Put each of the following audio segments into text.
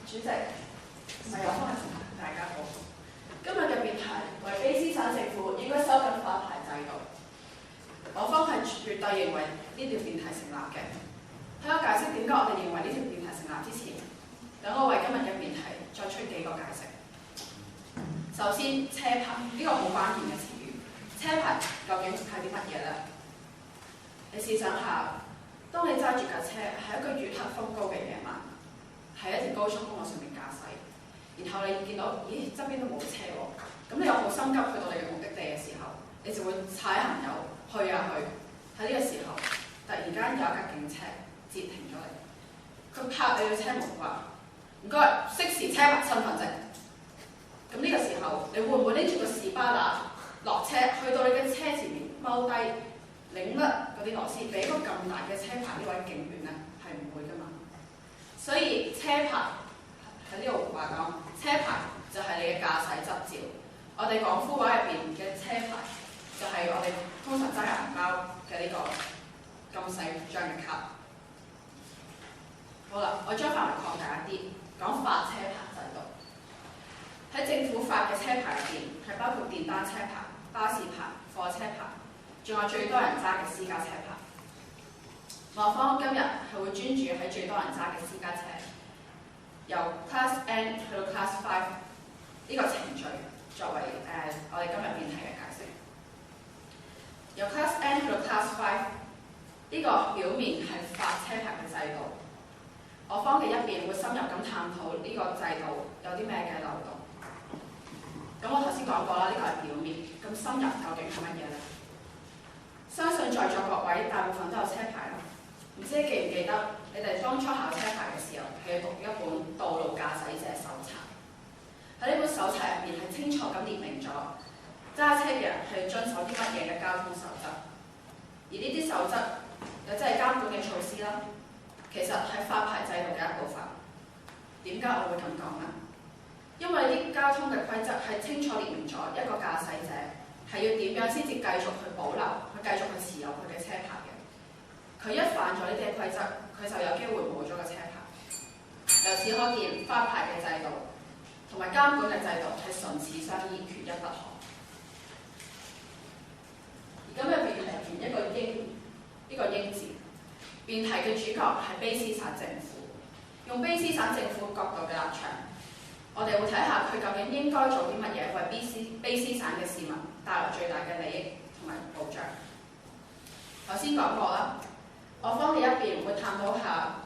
主席，同埋有方嘅同學，大家好。今日嘅辯題為卑詩省政府應該收緊發牌制度。我方係絕對認為呢條辯題成立嘅。喺我解釋點解我哋認為呢條辯題成立之前，等我為今日嘅辯題作出幾個解釋。首先，車牌呢個好關鍵嘅詞語，車牌究竟係啲乜嘢呢？你試想下，當你揸住架車係一個月黑風高嘅夜晚，喺一條高速公路上面駕駛，然後你見到咦側邊都冇車喎，咁你又好心急去到你嘅目的地嘅時候，你就會踩行油去啊去。喺呢個時候，突然間有一架警車截停咗你，佢拍你嘅車門話：唔該，熄匙車牌身份證。咁呢個時候，你會唔會拎住個士巴拿落車，去到你嘅車前面踎低，擰甩嗰啲螺絲，俾個咁大嘅車牌呢位警員呢？係唔會噶嘛。所以車牌喺呢度話講，車牌就係你嘅駕駛執照。我哋廣府話入邊嘅車牌就係我哋通常揸銀包嘅呢個咁細張嘅卡。好啦，我將範圍擴大一啲，講發車牌制度。喺政府發嘅車牌入邊，係包括電單車牌、巴士牌、貨車牌，仲有最多人揸嘅私家車牌。我方今日係會專注喺最多人揸嘅私家車，由 Class N 去到 Class 5呢個程序作為我哋今日辯題嘅解釋。由 Class N 去到 Class 5呢個表面係發車牌嘅制度，我方嘅一邊會深入咁探討呢個制度有啲咩嘅漏洞。咁我頭先講過啦，呢個係表面，咁深入究竟係乜嘢呢？相信在座各位大部分都有車牌啦，唔知你記唔記得你哋當初考車牌嘅時候係要讀一本道路駕駛者手冊。喺呢本手冊入邊係清楚咁列明咗揸車嘅人係要遵守啲乜嘢嘅交通守則，而呢啲守則又即係監管嘅措施啦，其實係發牌制度嘅一部分。點解我會咁講呢？因為啲交通嘅規則係清楚列明咗一個駕駛者係要點樣先至繼續去保留，去繼續去持有佢嘅車牌嘅。佢一犯咗呢啲規則，佢就有機會冇咗個車牌。由此可見，發牌嘅制度同埋監管嘅制度係唇齒相依，缺一不可。而今日辯題入邊一個英字，辯題嘅主角係卑詩省政府，用卑詩省政府角度嘅立場。我哋會睇下佢究竟應該做啲乜嘢，為卑詩省嘅市民帶來最大嘅利益同埋保障。頭先講過啦，我方嘅一邊會探討下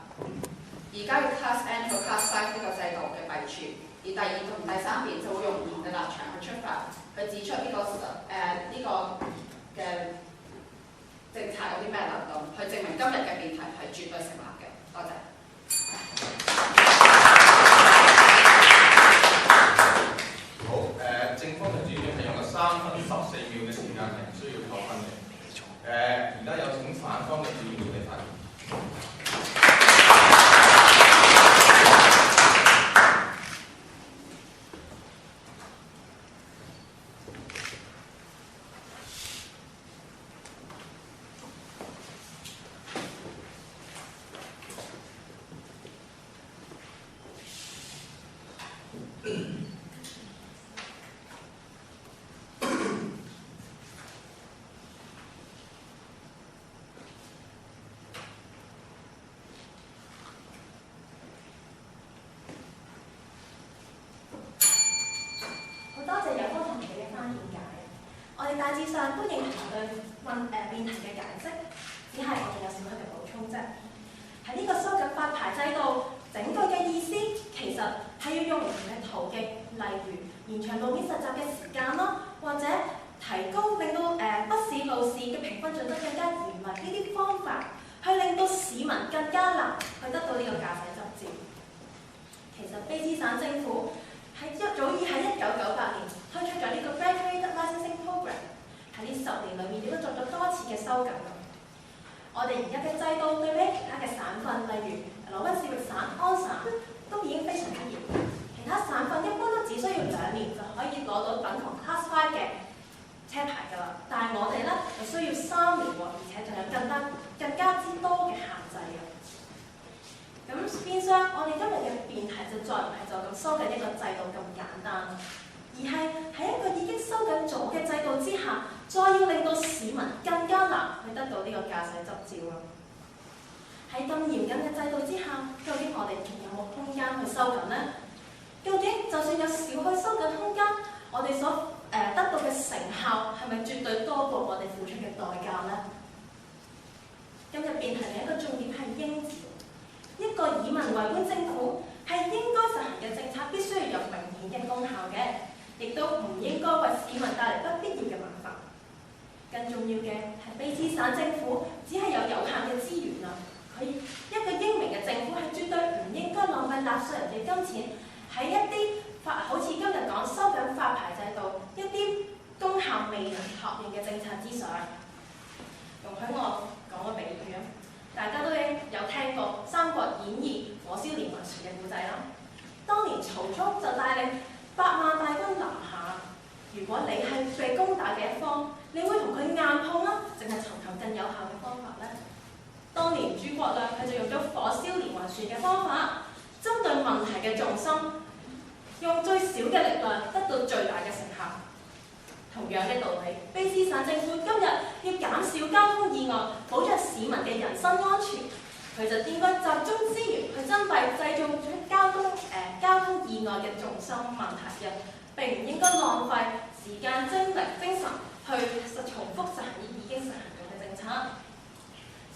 而家嘅 Class N 到 Class 5呢個制度嘅弊處，而第二同第三邊就會用唔同嘅立場去出發，去指出呢個嘅政策有啲咩漏洞，去證明今日嘅辯題係絕對成立嘅。多謝。正方嘅主席係用咗3分14秒嘅時間，係唔需要扣分嘅。而家有請反方嘅主席嚟發言。大致上都認同對辯題嘅解釋，只係我哋有少許嘅補充啫。喺呢個收緊發牌制度，整句嘅意思其實係要用唔同嘅途徑，例如延長路面實習嘅時間咯，或者提高令到筆試路試嘅評分準則更加嚴密呢啲方法，去令到市民更加難去得到呢個駕駛執照。其實卑詩省政府早已喺1998年推出咗呢個 Graduated Licensing Program， 喺呢10年裏面亦都做咗多次嘅收緊。我哋而家嘅制度對比其他嘅省份，例如羅賓士域省、安省，都已經非常之嚴。其他省份一般都只需要2年就可以攞到等同 Class 5嘅車牌㗎啦，但係我哋咧就需要3年喎，而且仲有更加之多嘅限制嘅。咁變相我哋今日嘅辯題就再唔係就咁收緊一個制度咁簡單，而係喺一個已經收緊咗嘅制度之下，再要令到市民更加難去得到呢個駕駛執照啊！喺咁嚴謹嘅制度之下，究竟我哋仲有冇空間去收緊呢？究竟就算有少許收緊空間，我哋所得到嘅成效係咪絕對多過我哋付出嘅代價呢？今日辯題另一個重點係應字，一個以民為本政府係應該實行嘅政策必須要有明顯嘅功效嘅，亦都唔應該為市民帶嚟不必要嘅麻煩。更重要嘅係卑詩省政府只係有限嘅資源啊！佢一個英明嘅政府係絕對唔應該浪費納稅人嘅金錢喺一啲好似今日講收緊發牌制度一啲功效未能確認嘅政策之上。容許我講個比喻啊！大家都有聽過《三國演義》火燒連環船嘅故仔啦。當年曹操就帶領8萬大軍南下，如果你係被攻打嘅一方，你會同佢硬碰啦，定係尋求更有效嘅方法呢？當年諸葛亮佢就用咗火燒連環船嘅方法，針對問題嘅重心，用最少嘅力量得到最大嘅成效。同樣嘅道理，卑詩省政府今日要減少交通意外，保障市民嘅人身安全，佢就應該集中資源去針對製造出交通意外嘅重心問題嘅，並唔應該浪費時間、精神去重複實行已經實行咗嘅政策。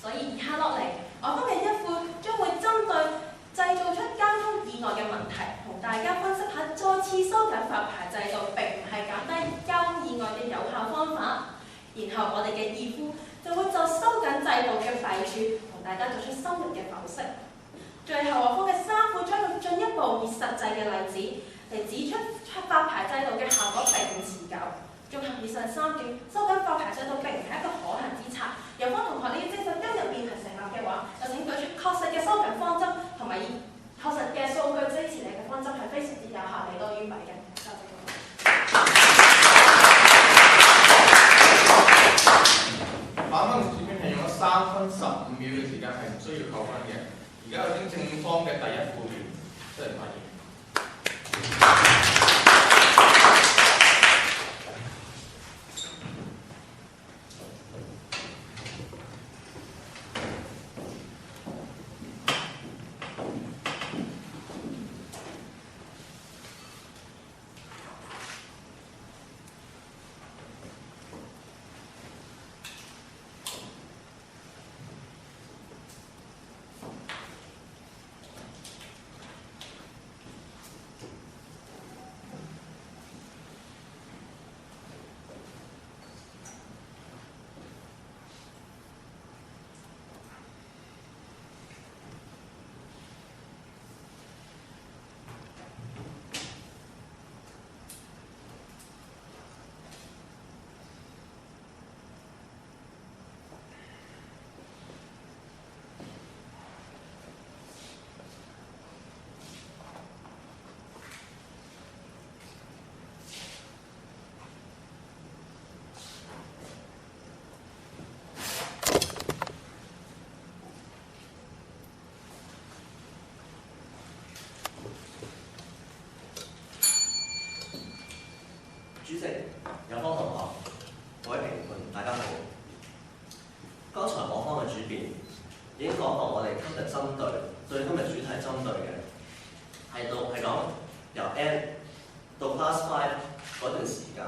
所以以下落嚟，我今日一副將會針對製造出交通意外嘅問題，同大家分析下再次收緊發牌制度並唔係減低交通意外嘅有效方法。然後我哋嘅義夫就會就收緊制度嘅弊處同大家做出深入嘅剖析。最後我方嘅3副將會進一步以實際嘅例子嚟指出發牌制度嘅效果並唔持久。綜合以上3點，收緊發牌制度並唔係一個可行之策。有方同學你要證實今日辯題成立嘅話，就請舉出確實嘅收緊方針同埋以確實嘅數據支持你嘅方針係非常之有效，利多於弊嘅。多謝各位。反方這邊係用咗3分15秒嘅時間，係唔需要扣分嘅。而家有啲正方嘅第一副辯出嚟發言。主席、有方同學、各位評判，大家好。剛才我方嘅主辯已經講過，我哋今日對今日主題針對嘅係講由 N 到 Class 5嗰段時間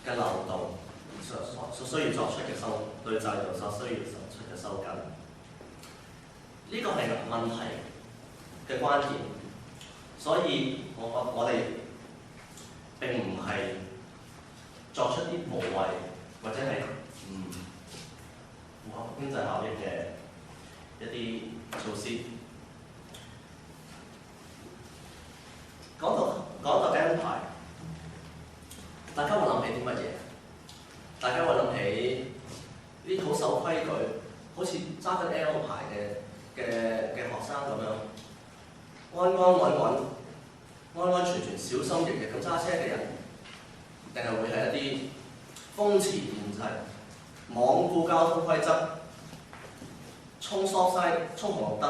嘅漏洞所需要作出嘅對制度所需要作出嘅收緊。呢個係問題嘅關鍵，所以我哋並唔係作出啲無謂或者係唔符合經濟效益嘅一啲措施。講到 N 牌，大家會諗起啲乜嘢？大家會諗起啲好守規矩，好似揸緊 L 牌嘅學生咁樣，安穩全小心翼翼咁揸車嘅人，定係會係一啲風馳電掣、罔顧交通規則、衝紅綠燈、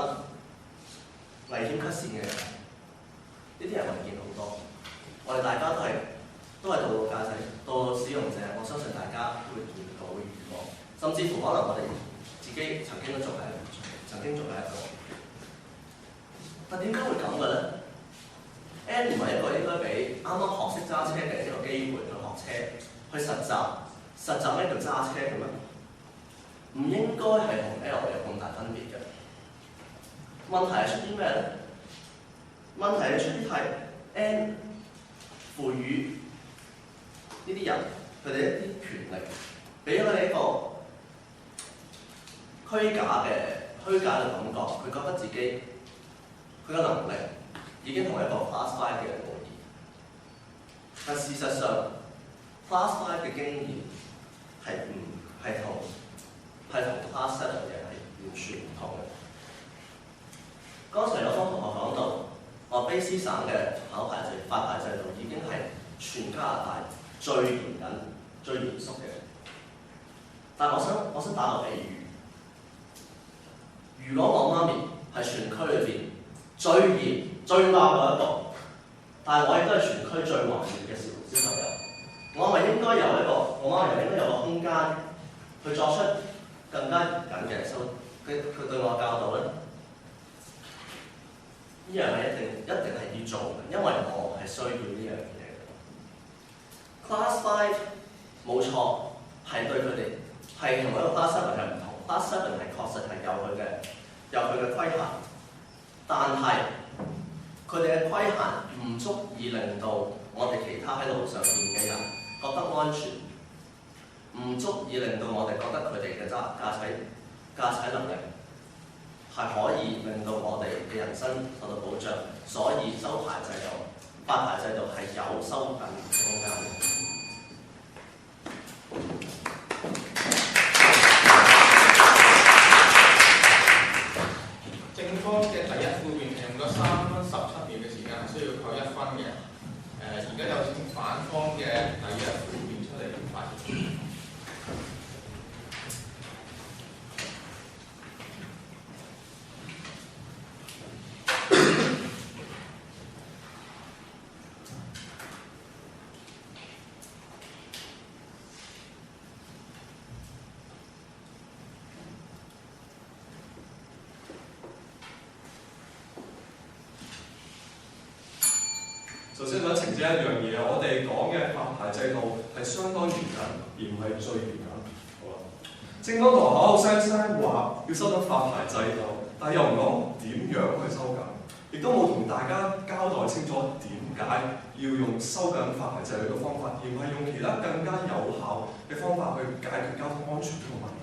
危險cut線嘅人？呢啲人我哋見好多，我哋大家都係道路駕駛、道路使用者，我相信大家都會見到、會遇過，甚至乎可能我哋自己曾經做係一個。但點解會咁嘅咧 ？N 唔係一個應該俾啱啱學識揸車嘅一個機會去學車、去實習咩叫揸車嘅咩？唔應該係同 L 有咁大分別嘅。問題係出啲咩咧？問題係出啲係 N 賦予呢啲人佢哋一啲權力，俾咗佢哋一個虛假嘅感覺，佢覺得自己佢嘅能力已經同一個 Class 5嘅人無異，但事實上 Class 5嘅經驗係同 Class 7嘅係完全唔同嘅。剛才有方同學講到，卑詩省嘅發牌制度已經係全加拿大最嚴謹、最嚴肅嘅。但係我想打個比喻，如果我媽咪係全區裏邊最嚴、最爆嘅一個，但係我亦都係全區最頑劣嘅小朋友，我咪應該有一個空間去作出更加嚴謹嘅佢對我教導咧。呢樣係一定係要做嘅，因為我係需要呢樣嘢嘅。Class 5冇錯，係對佢哋係同一個 Class 7係唔同。Class 7係確實係有佢嘅規限，但係佢哋嘅規限唔足以令到我哋其他喺路上面嘅人覺得安全，唔足以令到我哋覺得佢哋嘅駕駛能力係可以令到我哋嘅人身受到保障，所以發牌制度係有收緊嘅空間嘅。正方嘅第一副辯係用咗3分17秒嘅時間，係需要扣1分嘅。而家有請反方嘅第一副辯出嚟發言。首先想澄清一樣嘢，我哋講嘅發牌制度係相當嚴謹，而唔係最嚴謹。好啦，政府同口口聲聲話要收緊發牌制度，但係又唔講點樣去收緊，亦都冇同大家交代清楚點解要用收緊發牌制度嘅方法，而唔係用其他更加有效嘅方法去解決交通安全呢個問題。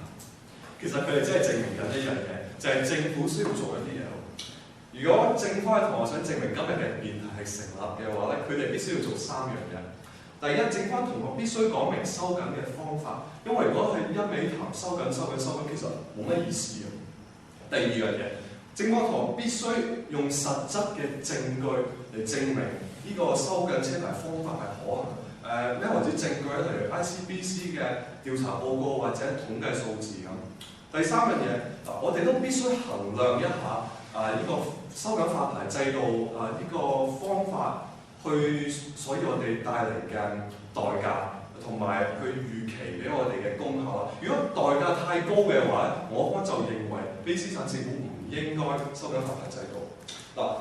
其實佢哋真係證明緊一樣嘢，就係政府需要做一啲嘢。如果正方嘅同學想證明今日嘅辯題係成立嘅話咧，佢哋必須要做3樣嘢。第一，正方同學必須講明收緊嘅方法，因為如果係一味談收緊，其實冇乜意思嘅。第二樣嘢，正方同學必須用實質嘅證據嚟證明呢個收緊車牌方法係可行。咩為之證據咧？例如 ICBC 嘅調查報告或者統計數字咁。第三樣嘢，我哋都必須衡量一下呢個收緊發牌制度呢個方法所以我哋帶嚟嘅代價同埋佢預期俾我哋嘅功效啦。如果代價太高嘅話，我方就認為卑詩省政府唔應該收緊發牌制度。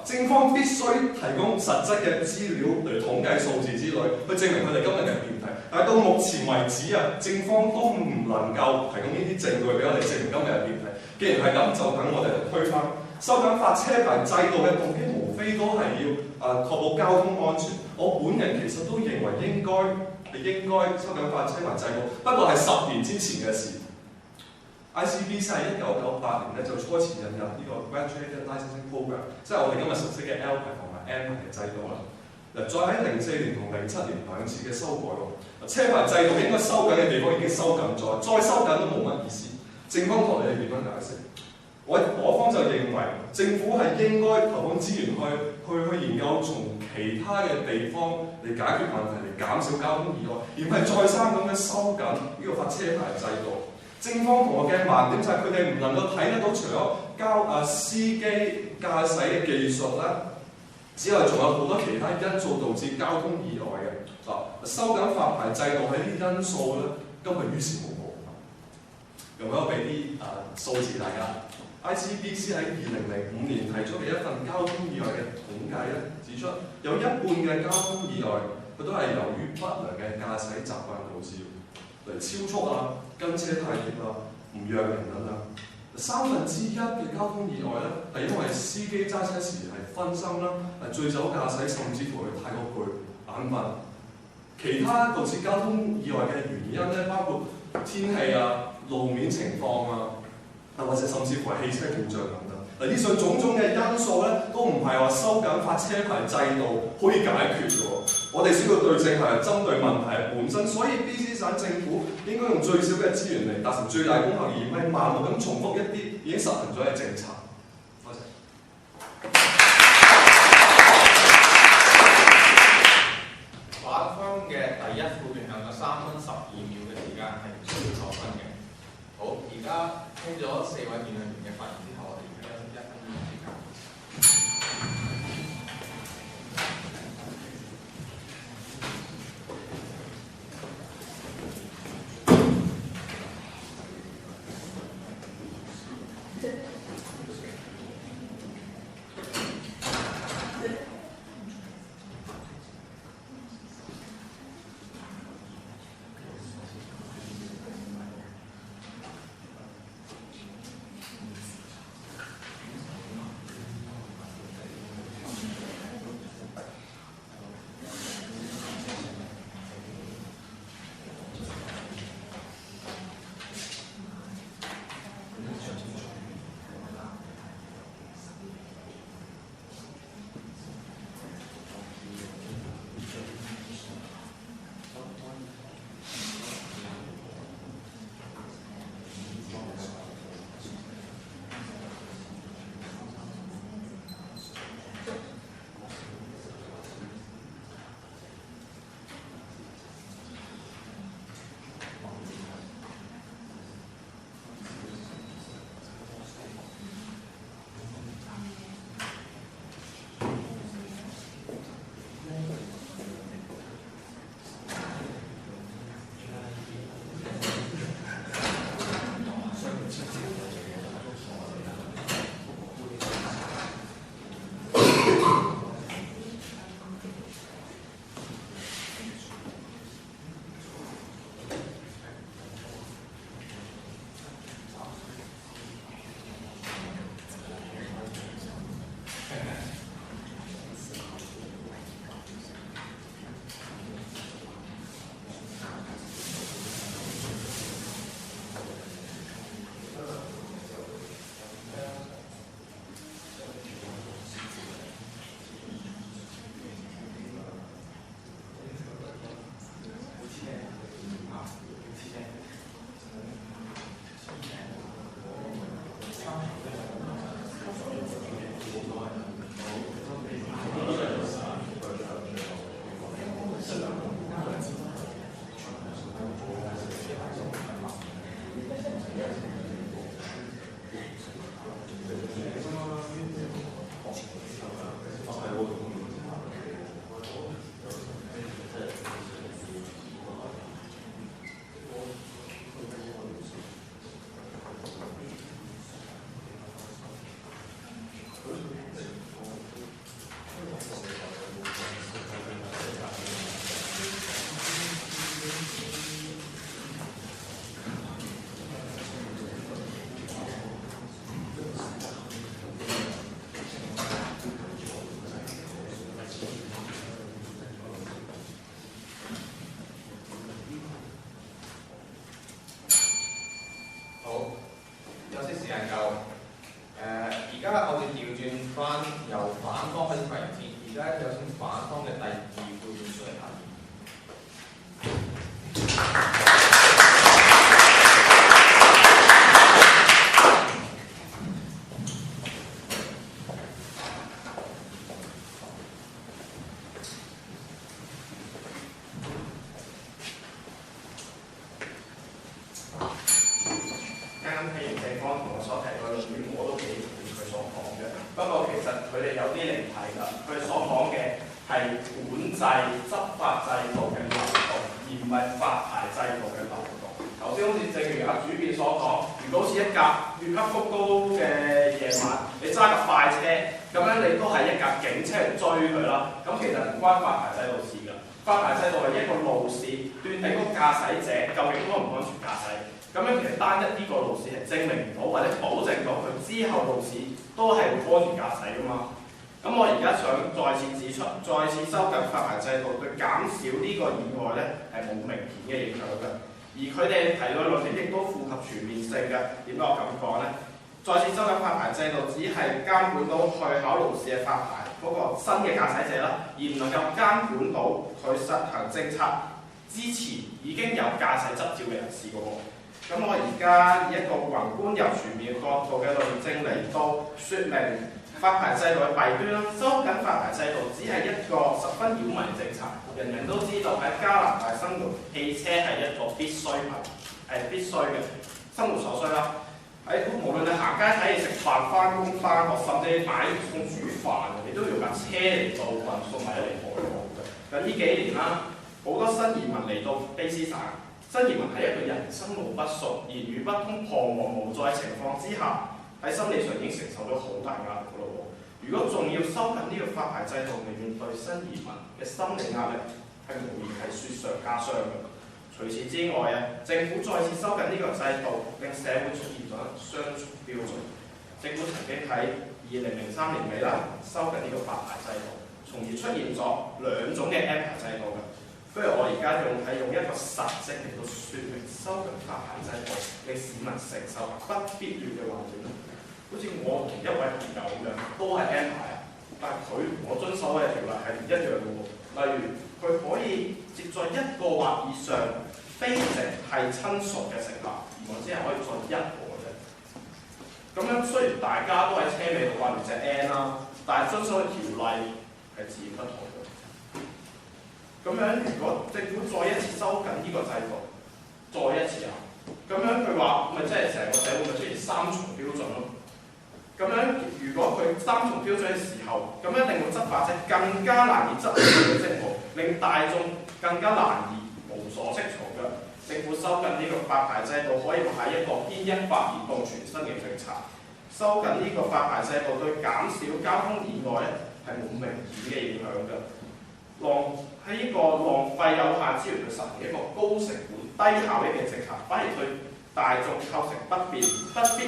正方必須提供實質嘅資料嚟統計數字之類，去證明佢哋今日嘅辯題。但係到目前為止正方都唔能夠提供呢啲證據俾我哋證明今日嘅辯題。既然係咁，就等我哋嚟推翻。收緊發車牌制度嘅動機，無非都係要確保交通安全。我本人其實都認為應該收緊發車牌制度，不過係10年之前嘅事。ICBC 喺1998年就初次引入呢個 Graduated Licensing Program， 即係我哋今日熟悉嘅 L 牌同埋 M 牌嘅制度啦。再喺04年同07年2次嘅修改喎，車牌制度應該收緊嘅地方已經收緊咗，再收緊都冇乜意思。正方同你哋點樣解釋？我方就認為政府係應該投放資源去研究從其他嘅地方嚟解決問題，嚟減少交通意外，而唔係再三咁樣收緊呢個發車牌制度。正方同學嘅盲點就係佢哋唔能夠睇得到，除咗司機駕駛嘅技術咧，之後仲有好多其他因素導致交通意外嘅。收緊發牌制度喺呢啲因素咧，根本於事無補。用咗俾啲數字大家。ICBC 喺2005年提出嘅一份交通意外嘅統計咧，指出有一半嘅交通意外，佢都係由於不良嘅駕駛習慣導致，例如超速啊、跟車太貼啊、唔讓人等等。1/3嘅交通意外咧，係因為司機揸車時係分心啦、醉酒駕駛，甚至乎佢太過攰、眼瞓。其他導致交通意外嘅原因咧，包括天氣啊、路面情況啊，或者甚至乎係汽車故障等等。嗱，以上種種嘅因素咧，都唔係話收緊發車牌制度可以解決嘅喎。我哋需要對症係針對問題嘅本身，所以 BC 省政府應該用最少嘅資源嚟達成最大功效，而唔係盲目咁重複一啲已經實行咗嘅政策。多謝。反方嘅第一副辯係有3分12秒嘅時間係唔需要扣分嘅。好，而家聽咗4位辯論員嘅發言之後，我哋而家休息1分鐘時間。啱聽完正方同我所提嗰個論點，我都幾同意佢所講嘅。不過其實佢哋哋有啲離題啦。佢哋所講嘅係管制執法制度嘅漏洞，而唔係發牌制度嘅漏洞。頭先好似正如主編所講，如果好似一架越級谷高嘅夜晚，你揸架快車，咁樣你都係一架警車嚟追佢啦。咁其實唔關發牌制度事㗎。發牌制度係一個路試，斷定嗰個駕駛者究竟安唔安全駕駛。咁樣其實單一呢個路試係證明唔到或者保證到佢之後路試都係會安全駕駛㗎嘛。咁我而家想再次指出，再次收緊發牌制度對減少呢個意外咧係冇明顯嘅影響嘅。而佢哋提到嘅論點亦都符合全面性嘅。點解我咁講咧？再次收緊發牌制度只係監管到去考路試嘅發牌嗰個新嘅駕駛者啦，而唔能夠監管到佢實行政策之前已經有駕駛執照嘅人士㗎喎。咁我而家以一個宏觀又全面角度嘅論證嚟到説明發牌制度嘅弊端啦。收緊發牌制度只係一個十分擾民嘅政策，人人都知道喺加拿大生活，汽車係一個必需品，係必須嘅生活所需啦。無論你行街睇嘢食飯、翻工翻學，甚至買餸煮飯，你都要架車嚟到運送埋嚟外國嘅。咁呢幾年啦，好多新移民嚟到卑詩省。新移民喺一個人生路不熟、言語不通、彷徨無助嘅情況之下，喺心理上已經承受咗好大壓力㗎咯。如果仲要收緊呢個發牌制度嚟面對新移民嘅心理壓力，係無疑係雪上加霜嘅。除此之外政府再次收緊呢個制度，令社會出現咗雙重標準。政府曾經喺2003年尾啦收緊呢個發牌制度，從而出現咗兩種嘅 M 牌制度嘅。不如我而家用一個實證嚟到説明收緊發牌制度令市民承受不必要嘅混亂。好似我同一位朋友咁樣，都係 M 牌啊，但係佢同我遵守嘅條例係唔一樣嘅喎。例如佢可以接載一個或以上非直系親屬嘅乘客，而我只係可以載一個嘅啫。咁樣雖然大家都喺車尾度掛住隻 N 啦，但係遵守嘅條例係自然不同嘅。咁樣如果政府再一次收緊呢個制度，再一次咁樣佢話咪即係成個社會咪出現三重標準咯。咁樣如果佢三重標準嘅時候，咁一定會執法者更加難以執行佢嘅職務，令大眾更加難以無所適從嘅。政府收緊呢個發牌制度，可以話係一個牽一發而動全身嘅政策。收緊呢個發牌制度對減少交通意外咧係冇明顯嘅影響嘅。喺呢個浪費有限資源去實行一個高成本、低效益嘅政策，反而對大眾構成不必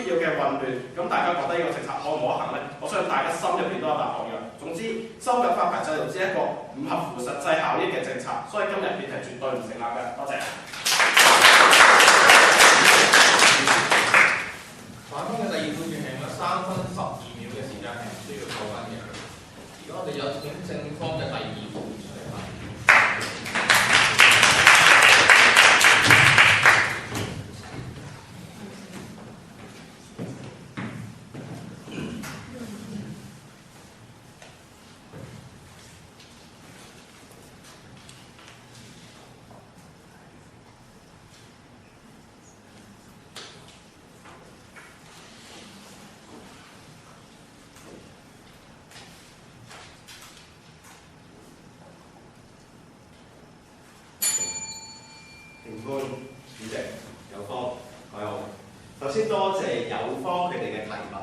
要嘅混亂。咁大家覺得呢個政策可唔可行呢？我相信大家心入邊都有答案嘅。總之，收緊發牌制度只係一個唔合乎實際效益嘅政策，所以今日辯題絕對唔成立嘅。多謝。反方嘅第二判斷係用咗3分12秒嘅時間係唔需要扣分嘅。而家我哋有請正方嘅第二判出嚟啦。主席，有方，我好。首先多謝有方佢哋嘅提問，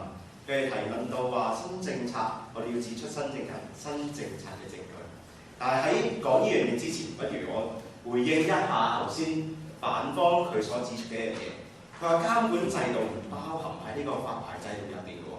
佢哋提問到話新政策，我哋要指出新政策嘅證據。但係喺講呢樣嘢之前，不如我回應一下頭先反方佢所指出嘅一樣嘢。佢話監管制度唔包含喺呢個發牌制度入邊嘅喎。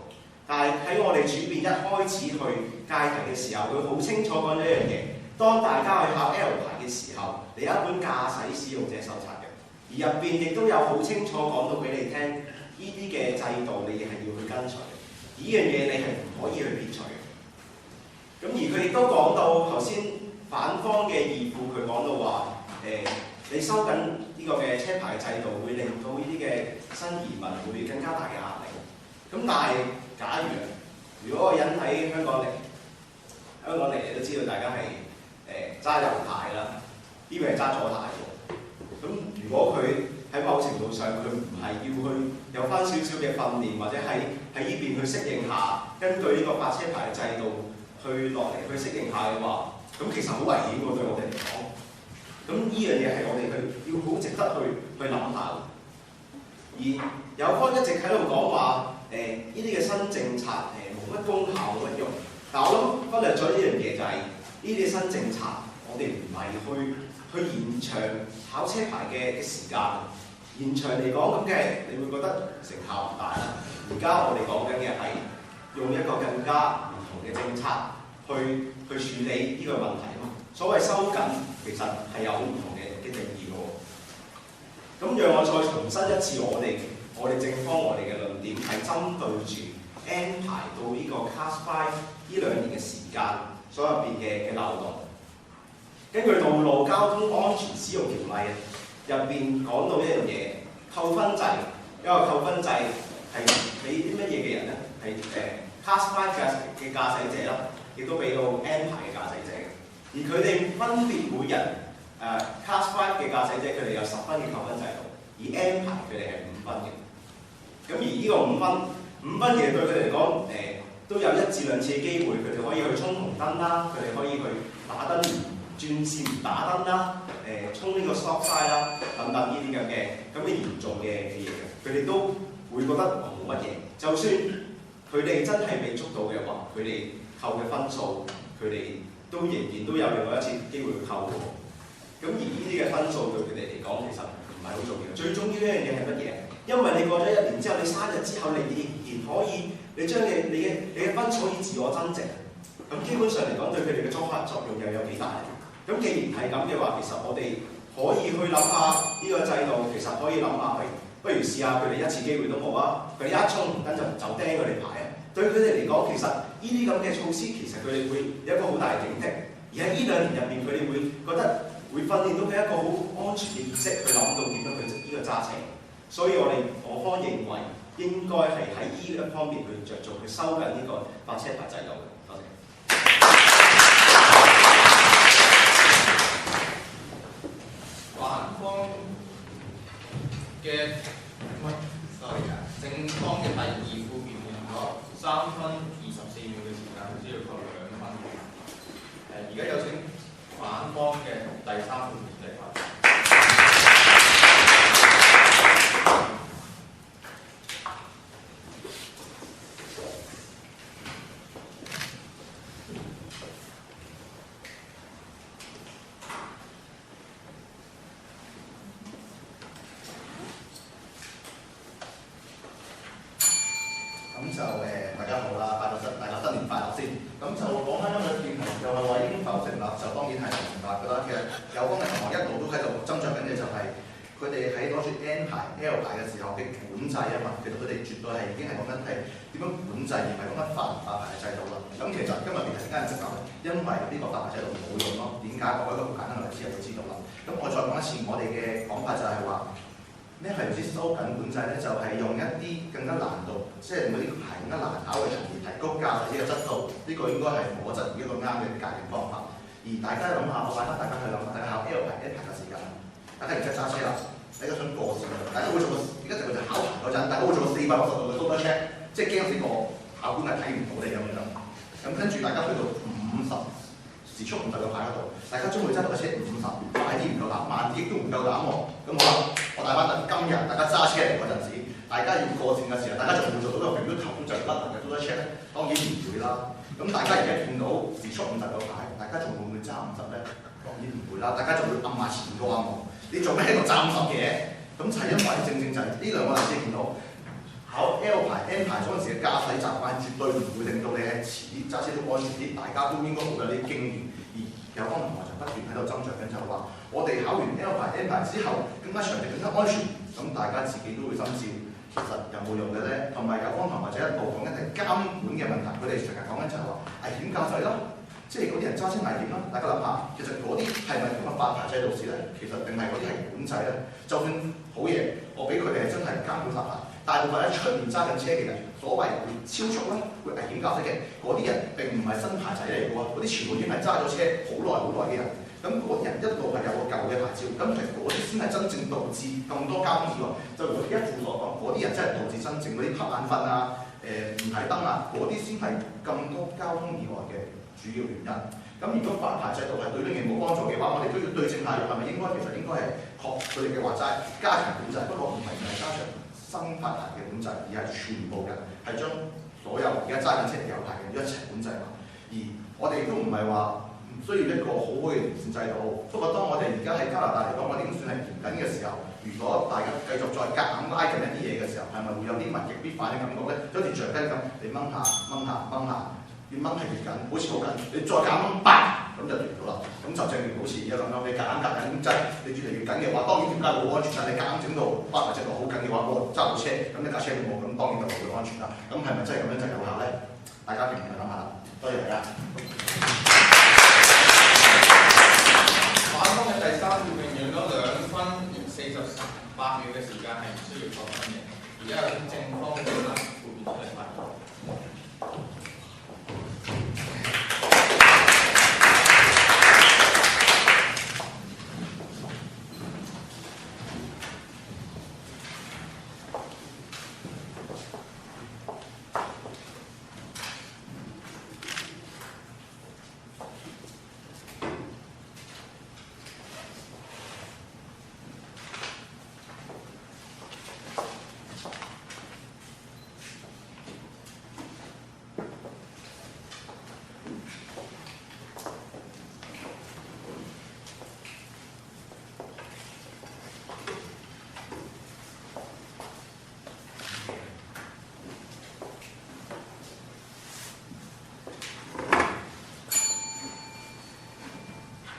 但係喺我哋主辯一開始去介題嘅時候，佢好清楚講咗一樣嘢。當大家去考 L 牌嘅時候，你有一本駕駛使用者手冊嘅，而入邊亦都有好清楚講到俾你聽，呢啲嘅制度你係要去跟隨，呢樣嘢你係唔可以去撇除嘅。咁而佢亦都講到頭先反方嘅義父，佢講到話你收緊呢個嘅車牌制度，會令到呢啲嘅新移民會更加大嘅壓力。咁但係假如嗰個人喺香港嚟都知道大家係揸右牌啦，呢個係揸左牌喎。咁如果佢喺喺某程度上佢唔係要去有翻少少嘅訓練，或者喺呢邊去適應下，根據呢個發車牌嘅制度去落嚟去適應下嘅話，咁其實好危險喎對我哋嚟講。咁呢樣嘢係我哋要好值得去諗下。而有方一直喺度講話呢啲嘅新政策冇乜功效冇乜用，但我諗忽略咗一樣嘢就係呢啲新政策，我哋唔係去延長考車牌嘅時間。延長嚟講咁嘅，你會覺得成效唔大啦。而家我哋講緊嘅係用一個更加唔同嘅政策去處理呢個問題啊嘛。所謂收緊，其實係有唔同嘅定義嘅喎。咁讓我再重申一次我哋正方我哋嘅論點係針對住 N 排到呢個 Class 5呢2年嘅時間所入邊嘅漏洞。根據《道路交通安全使用條例》入邊講到一樣嘢，扣分制，一個扣分制係俾啲乜嘢嘅人咧？係Class 5嘅駕駛者啦，亦都俾到 N 牌嘅駕駛者嘅。而佢哋分別每人Class 5嘅駕駛者，佢哋有10分嘅扣分制度，而 N 牌佢哋係5分嘅。咁而呢個5分其實對佢哋嚟講，都有1至2次嘅機會，佢哋可以去衝紅燈啦，佢哋可以去打燈轉線唔打燈啦，衝呢個 stop sign 啦，等等呢啲咁嘅嚴重嘅嘢嘅，佢哋都會覺得冇乜嘢。就算佢哋真係被捉到嘅話，佢哋扣嘅分數，佢哋都仍然都有另外1次機會去扣嘅。咁而呢啲嘅分數對佢哋嚟講其實唔係好重要。最重要一樣嘢係乜嘢？因為你過咗1年之後，你生日之後，你仍然可以，你將你嘅分數可以自我增值。咁基本上嚟講，對佢哋嘅觸發作用又有幾大？咁既然係咁嘅話，其實我哋可以去諗下呢個制度，其實可以諗下，不如試下佢哋1次機會都冇啊！佢哋一衝紅燈就釘佢哋牌啊！對佢哋嚟講，其實呢啲咁嘅措施，其實佢哋會有一個好大嘅警惕。而喺呢2年入邊，佢哋會覺得會訓練到佢一個好安全嘅意識，去諗到點樣去呢個揸車。所以我方認為應該係喺呢一方面去着重去收緊呢個發車牌制度嘅。多謝。反方嘅正方嘅第2副辯論咗3分24秒嘅時間，只要扣2分。而家有請反方嘅第3副辯論發言。大家好啦，大家新年快樂先。咁就講翻今日嘅辯題，就係話應否成立，就當然係明白㗎啦。其實有方嘅同學一路都喺度爭著緊嘅就係佢哋喺攞住 N 牌、L 牌嘅時候嘅管制啊嘛。其實佢哋絕對係已經係講緊係點樣管制，而唔係講緊發唔發牌嘅制度啦。咁其實今日辯題點解唔識講咧？因為呢個發牌制度冇用咯。點解？我一個好簡單嘅例子就會知道啦。咁我再講一次，我哋嘅講法就係話。咩係唔知收緊管制咧？就係、是、用一啲更加難度，即係嗰啲係更加難考嘅，從而提高駕駛嘅質素。呢、個應該係我質疑一個啱嘅界定方法。而大家諗下，我帶翻大家去諗下，大家考 L 牌、N 牌嘅時間，大家而家揸車啦，大家想過線啦，大家會做個而家就係考牌嗰陣，大家會做個460度嘅 double check， 即係驚死個考官係睇唔到你咁樣。咁跟住大家去到50時速50嘅牌嗰度，大家將會揸到架車50，快啲唔夠膽，慢啲亦都唔夠膽喎。咁好啦，我帶翻今日大家揸車嚟嗰陣時，大家要過線嘅時候，大家仲會做到個表頭就甩嘅 double check 咧？當然唔會啦。咁大家而家見到時速50個牌，大家仲會唔會揸50咧？當然唔會啦，大家仲會暗埋前個暗望。你做咩喺度揸50嘅？咁就係因為正就係呢兩個例子見到考 L 牌、N 牌嗰陣時嘅駕駛習慣，絕對唔會令到你係遲啲揸車都安全啲，大家都應該好有啲經驗。而有方同學就不斷喺度斟酌緊，就係話我哋考完 L 牌、N 牌之後，更加長期、更加安全，咁大家自己都會心照，其實有冇用嘅咧？同埋有方同學就一路講緊係監管嘅問題，佢哋成日講緊就係話危險駕駛啦，即係嗰啲人揸車危險啦。大家諗下，其實嗰啲係咪今日發牌制度時咧？其實定係嗰啲係管制咧？就算好嘢，我俾佢哋係真係監管發牌。大部分喺出面揸緊車嘅人，所謂會超速咧，會危險駕駛嘅嗰啲人並唔係新牌仔嚟嘅喎，嗰啲全部已經係揸咗車好耐嘅人。咁咁嗰啲人一路係有個舊嘅牌照，咁其實嗰啲先係真正導致咁多交通意外。就如一副所講，嗰啲人真係導致真正嗰啲瞌眼瞓啊、唔提燈啊，嗰啲先係咁多交通意外嘅主要原因。咁如果發牌制度係對呢樣冇幫助嘅話，我哋都要對症下藥，係咪應該其實應該係學佢哋嘅話齋加強管制，不過唔係淨係加強新發牌嘅管制，而係全部人係將所有而家揸緊車有牌嘅一齊管制埋。而我哋都唔係話唔需要一個好好嘅完善制度，不過當我哋而家喺加拿大嚟講，我哋已經算係嚴謹嘅時候，如果大家繼續再夾硬拉緊一啲嘢嘅時候，係咪會有啲物極必反嘅感覺咧？好似橡筋咁，你掹下掹下掹下。越掹係越緊，好似好緊，你再夾掹，bang咁就斷咗啦。咁就正如好似而家咁樣，你夾硬夾緊掣，你越嚟越緊嘅話，當然點解冇安全啦？你夾硬整到發牌制度好緊嘅話，我揸到車，咁你架車冇，咁當然就唔會安全啦。咁係咪真係咁樣就有效咧？大家平時諗下啦。多謝大家。反方嘅第3條命用咗2分48秒嘅時間係唔需要扣分嘅。而家有正方嘅啦，會變出嚟發言。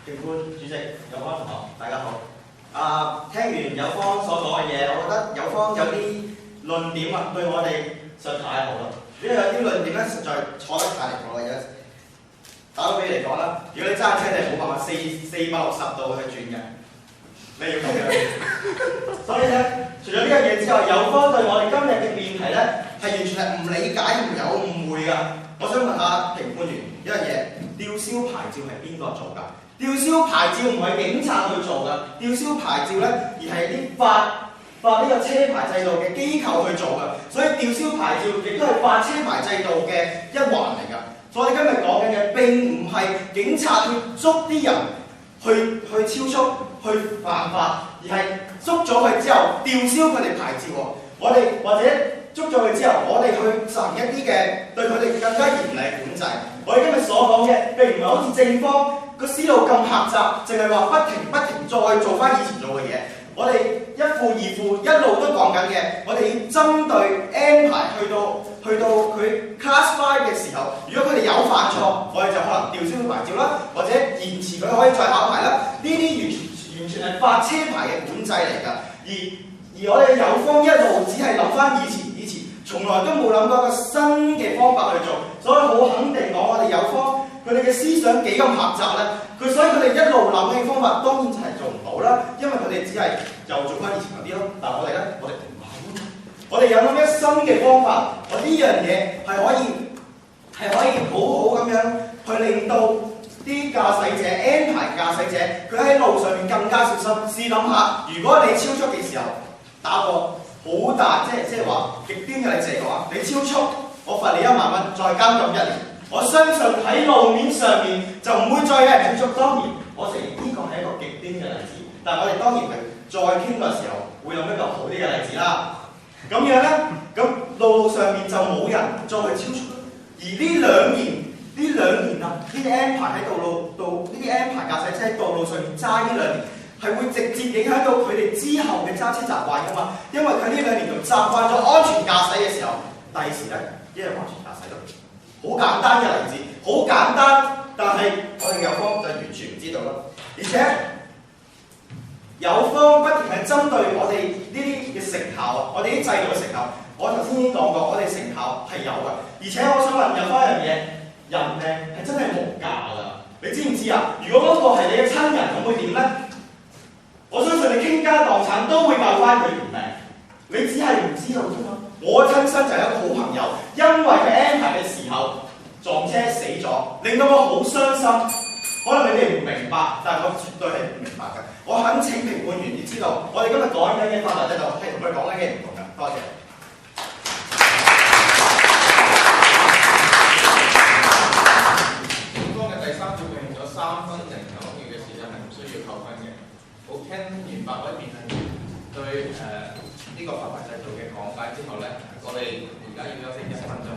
評判主席有方同學，大家好。聽完有方所講嘅嘢，我覺得有方有啲論點啊，對我哋實在太好啦。因為有啲論點咧，實在錯得太離譜啦。打個比嚟講啦，如果你揸車，你冇辦法460度去轉嘅，你要咁樣。所以咧，除咗呢樣嘢之外，有方對我哋今日嘅辯題咧，係完全係唔理解、唔有誤會㗎。我想問下評判員一樣嘢，吊銷牌照係邊個做㗎？吊銷牌照唔係警察去做㗎，吊銷牌照咧，而係啲發呢個車牌制度嘅機構去做㗎。所以吊銷牌照亦都係發車牌制度嘅一環嚟㗎。所以我哋今日講緊嘅並唔係警察去捉啲人去超速去犯法，而係捉咗佢之後吊銷佢哋牌照喎。我哋或者捉咗佢之後，我哋去實行一啲嘅對佢哋更加嚴厲管制。我哋今日所講嘅並唔係好似正方個思路咁狹窄，淨係話不停再做翻以前做嘅嘢。我哋一副二副一路都講緊嘅，我哋要針對 N 牌去到佢 Class 5嘅時候，如果佢哋有犯錯，我哋就可能吊銷佢牌照啦，或者延遲佢可以再考牌啦。呢啲完全係發車牌嘅管制嚟㗎。而我哋有方一路只係諗翻以前，從來都冇諗過一個新嘅方法去做，所以好肯定講我哋有方佢哋嘅思想幾咁狹窄咧。所以佢哋一路諗嘅方法當然就係做唔到啦，因為佢哋只係又做翻以前嗰啲咯。但係我哋咧，我哋唔係，我哋有諗一新嘅方法，我呢樣嘢係可以好好咁樣去令到啲駕駛者 N 牌駕駛者佢喺路上面更加小心。試諗下，如果你超速嘅時候打個好大，即係話極端嘅例子嚟講，你超速，我罰你1萬蚊，再監禁1年。我相信喺路面上面就唔會再有人超速。當然，我承認呢個係一個極端嘅例子，但係我哋當然係再傾嘅時候會諗一個好啲嘅例子啦。咁樣咧，咁路上面就冇人再去超速。而呢兩年啊，呢啲 N 牌喺呢啲 N 牌駕駛車喺道路上面揸呢2年，係會直接影響到佢哋之後嘅揸車習慣㗎嘛。因為佢呢2年就習慣咗安全駕駛嘅時候，第時咧一樣安全駕駛到。好簡單嘅例子，好簡單，但係我哋有方就完全唔知道啦。而且有方不停係針對我哋呢啲嘅成效啊，我哋啲制度嘅成效。我頭先已經講過，我哋成效係有嘅。而且我想問有方一樣嘢，人命係真係無價㗎。你知唔知啊？如果嗰個係你嘅親人，咁會點咧？我相信你傾家蕩產都會救翻佢條命，你只係唔知道啫嘛。我親身就係一個好朋友，因為佢 N 牌嘅時候撞車死咗，令到我好傷心，好可能你哋唔明白，但係我絕對係唔明白嘅。我懇請評判員要知道，我哋今日講緊嘅法律制度係同佢講緊嘅唔同嘅。多謝。警方嘅第三條用咗3分09秒嘅時間係唔需要扣分嘅。好，聽完8位辯論員對呢個發牌制度嘅講解之後咧，我哋而家要休息1分鐘。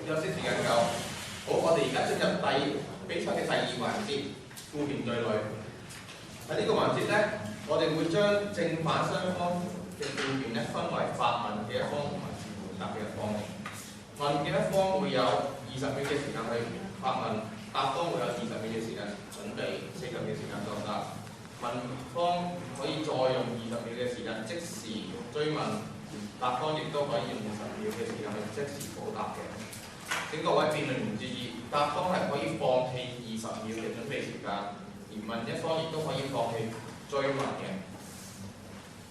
休息時間夠，好，我哋而家進入比賽嘅第2環節，負面對壘。喺呢個環節咧，我哋會將正反雙方嘅負面咧分為發問嘅一方同埋回答嘅一方。問嘅一方會有20秒嘅時間去發問，答方會有20秒嘅時間準備，40秒嘅時間作答。問方可以再用20秒嘅時間即時追問，答方亦都可以用20秒嘅時間去即時補答嘅。請各位辯論員注意，答方係可以放棄20秒嘅準備時間，而問一方亦都可以放棄追問嘅。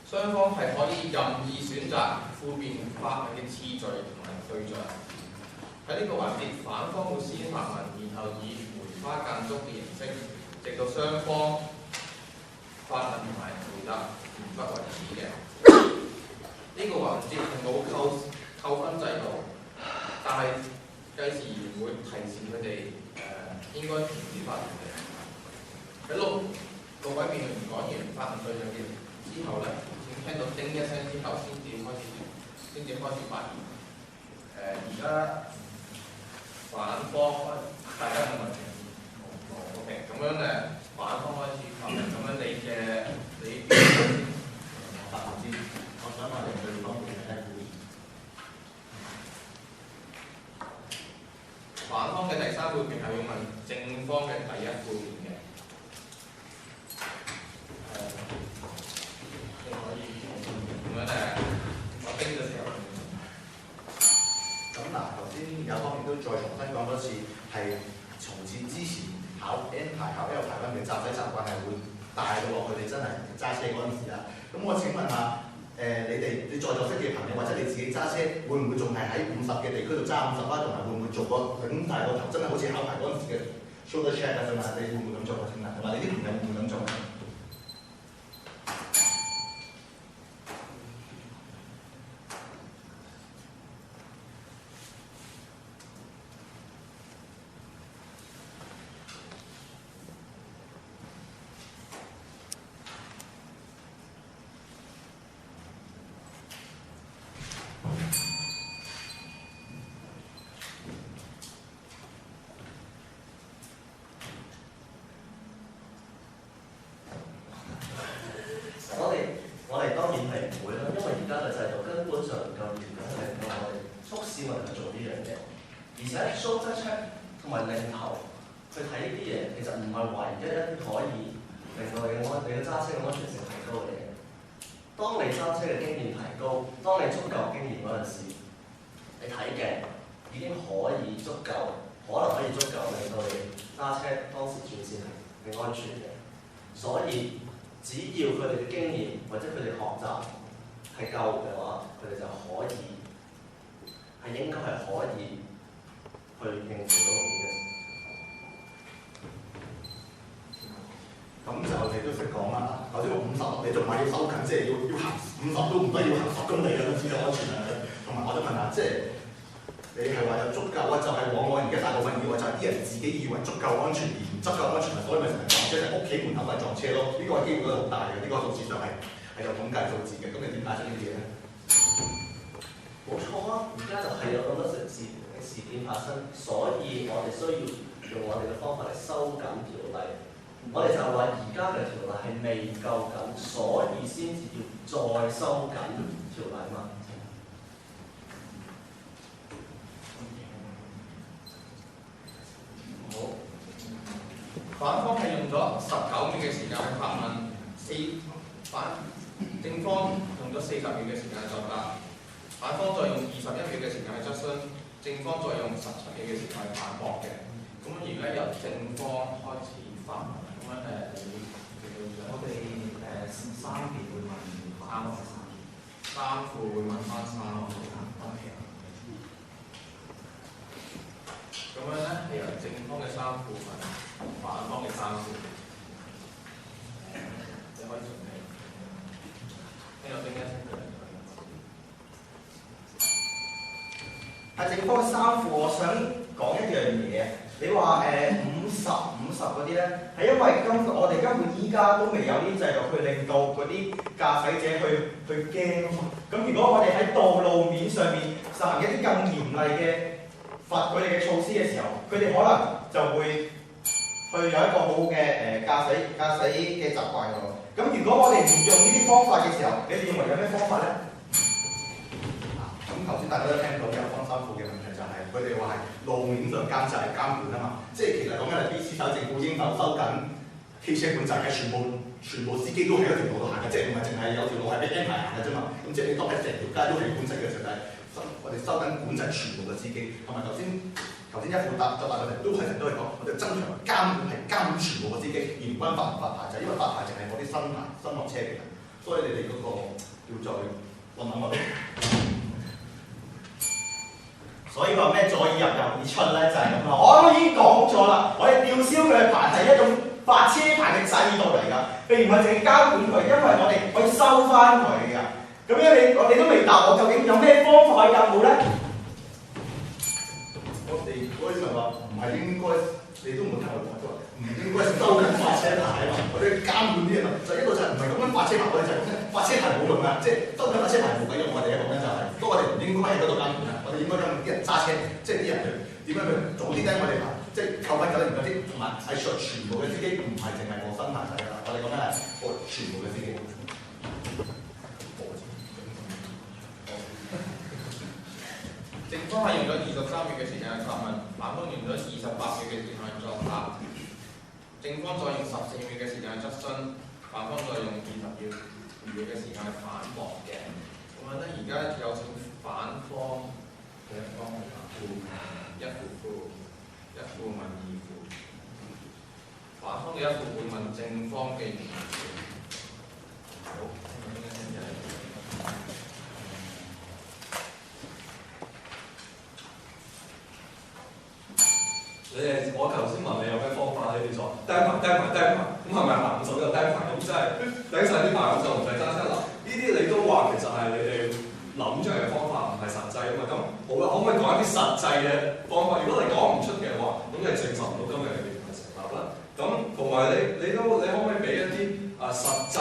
雙方係可以任意選擇負面發問嘅次序同埋對象。喺呢個環節，反方會先發問，然後以梅花間竹嘅形式，直到雙方發問同埋回答完畢為止嘅。呢個環節係冇扣分制度，但係計時員會提示佢哋應該停止發言嘅。喺六位辯論員講完發問對象嘅之後咧，請聽到叮一聲之後先至開始發言。而家反方大家有冇問題？OK， 咁樣反方開始發問，咁樣你我想問你對方嘅係反方嘅第3負面係要問正方嘅第1負面嘅。你可以咁樣我叮嘅時候。咁嗱，頭先有方面都再重新講多次，係從此之前考 N 牌、考 L 牌嗰陣嘅駕駛習慣係會帶到落去你真係揸車嗰陣時啦。咁我請問下，你在座識嘅朋友或者你自己揸車，會唔會仲係喺50嘅地區度揸50啦？同埋會唔會做個咁大個頭，真係好似考牌嗰陣時嘅 shoulder check 啊？想問下你會唔會咁做啊？請問，同埋你啲朋友會唔會咁做？我哋當然係唔會啦，因為而家嘅制度根本上唔夠嚴謹，令到我哋促使我哋去做呢樣嘢。而且 shoulder check 同埋擰頭去睇呢啲嘢，其實唔係唯一一啲可以令到你嘅揸車嘅安全性提高嘅嘢。當你揸車嘅經驗提高，當你足夠經驗嗰陣時，你睇嘅已經可以足夠，可能可以足夠令到你揸車當時轉線係嘅安全嘅。所以只要佢哋嘅經驗或者佢哋學習係夠嘅話，佢哋就可以係應該係可以去應付到嘅。咁就你都識講啦。頭先個50，你仲話要收緊，即係要行50都唔得，要行10公里嘅都知道安全啦。同埋我都問下，即係你係話有足夠啊？就係往往而家大部分以為就係啲人自己以為足夠安全而唔足夠安全，所以咪成日撞車，就係屋企門口咪撞車咯。呢個機會率好大嘅，呢個數字上係有統計數字嘅。咁你點解釋呢啲嘢咧？冇錯啊！而家就係有咁多事件發生，所以我哋需要用我哋嘅方法嚟收緊條例。我哋就話而家嘅條例係未夠緊，所以先至要再收緊條例嘛。好，反方係用咗19秒嘅時間去發問，正方用咗40秒嘅時間作答，反方再用21秒嘅時間去質詢，正方再用17秒嘅時間去反駁嘅。咁而家由正方開始發問。我哋3邊會問3副會問翻3副。咁樣咧係由正方嘅3副問反方嘅3副。你可以準備。聽有邊一聲佢？係正方嘅3副，我想講一樣嘢。你話50嗰啲咧，係因為我哋根本依家都未有啲制度去令到嗰啲駕駛者去驚啊嘛。咁如果我哋喺道路面上面實行一啲更嚴厲嘅罰佢哋嘅措施嘅時候，佢哋可能就會去有一個好好嘅駕駛嘅習慣㗎喎。咁如果我哋唔用呢啲方法嘅時候，你哋認為有咩方法咧？咁頭先大家都聽到有方3副嘅問題就係佢哋話係路面上監管啊嘛，即係其實講緊係 BC 省政府應否收緊汽車管制，係全部司機都喺一條路度行嘅，即係唔係淨係有條路係俾 N 牌行嘅啫嘛。咁即係你當係成條街都係管制嘅時候，我哋收緊管制全部嘅司機，同埋頭先一副答佢哋都係講，我哋增強監管全部嘅司機，而唔關發唔發牌，就係因為發牌淨係嗰啲新落車嘅人，所以你哋嗰個要再諗諗。所以話咩左耳入右耳出咧，就係咁啦。我已經講咗啦，我哋吊銷佢嘅牌係一種發車牌嘅制度嚟㗎，並唔係淨係監管佢，因為我哋可以收翻佢㗎。咁樣你都未答我，究竟有咩方法可以答到咧？我哋嗰啲人話唔係應該，你都唔會聽我講咗，唔應該收緊發車牌啊嘛，我哋監管啲啊嘛，就一路就唔係咁樣發車牌，我哋就係講發車牌冇用㗎，即係收緊發車牌冇鬼用，我哋一講緊就係，不過我哋唔應該喺嗰度監管啊。應該啲人揸車，即係啲人點樣去早啲咧？我哋即係扣分9年嗰啲，同埋係全部嘅司機，唔係淨係我新牌仔啦。我哋講緊係全部嘅司機。正方係用咗23秒嘅時間去發問，反方用咗28秒嘅時間去作答。正方再用14秒嘅時間去質詢，反方再用20秒嘅時間去反駁嘅。咁樣咧，而家有請反方。一方係答副，一副問2副，反方嘅1副會問正方嘅2副。好，我頭先問你有咩方法，你哋就單排，咁係咪行手就單排？咁即係頂晒啲牌咁就唔使揸車啦。呢啲你都話其實係你哋諗出嚟嘅方法，唔係實際啊嘛。咁好啦，可唔可以講一啲實際嘅方法？如果你講唔出嘅話，咁你證實唔到今日嘅辯論成立啦。咁同埋你可唔可以俾一啲實際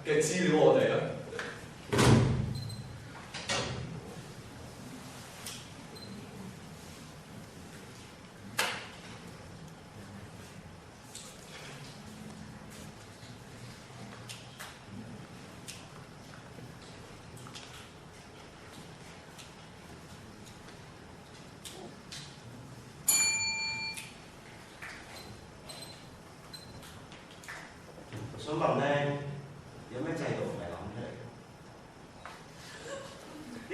嘅資料我哋咧？想問咧，有咩制度唔係諗出嚟嘅？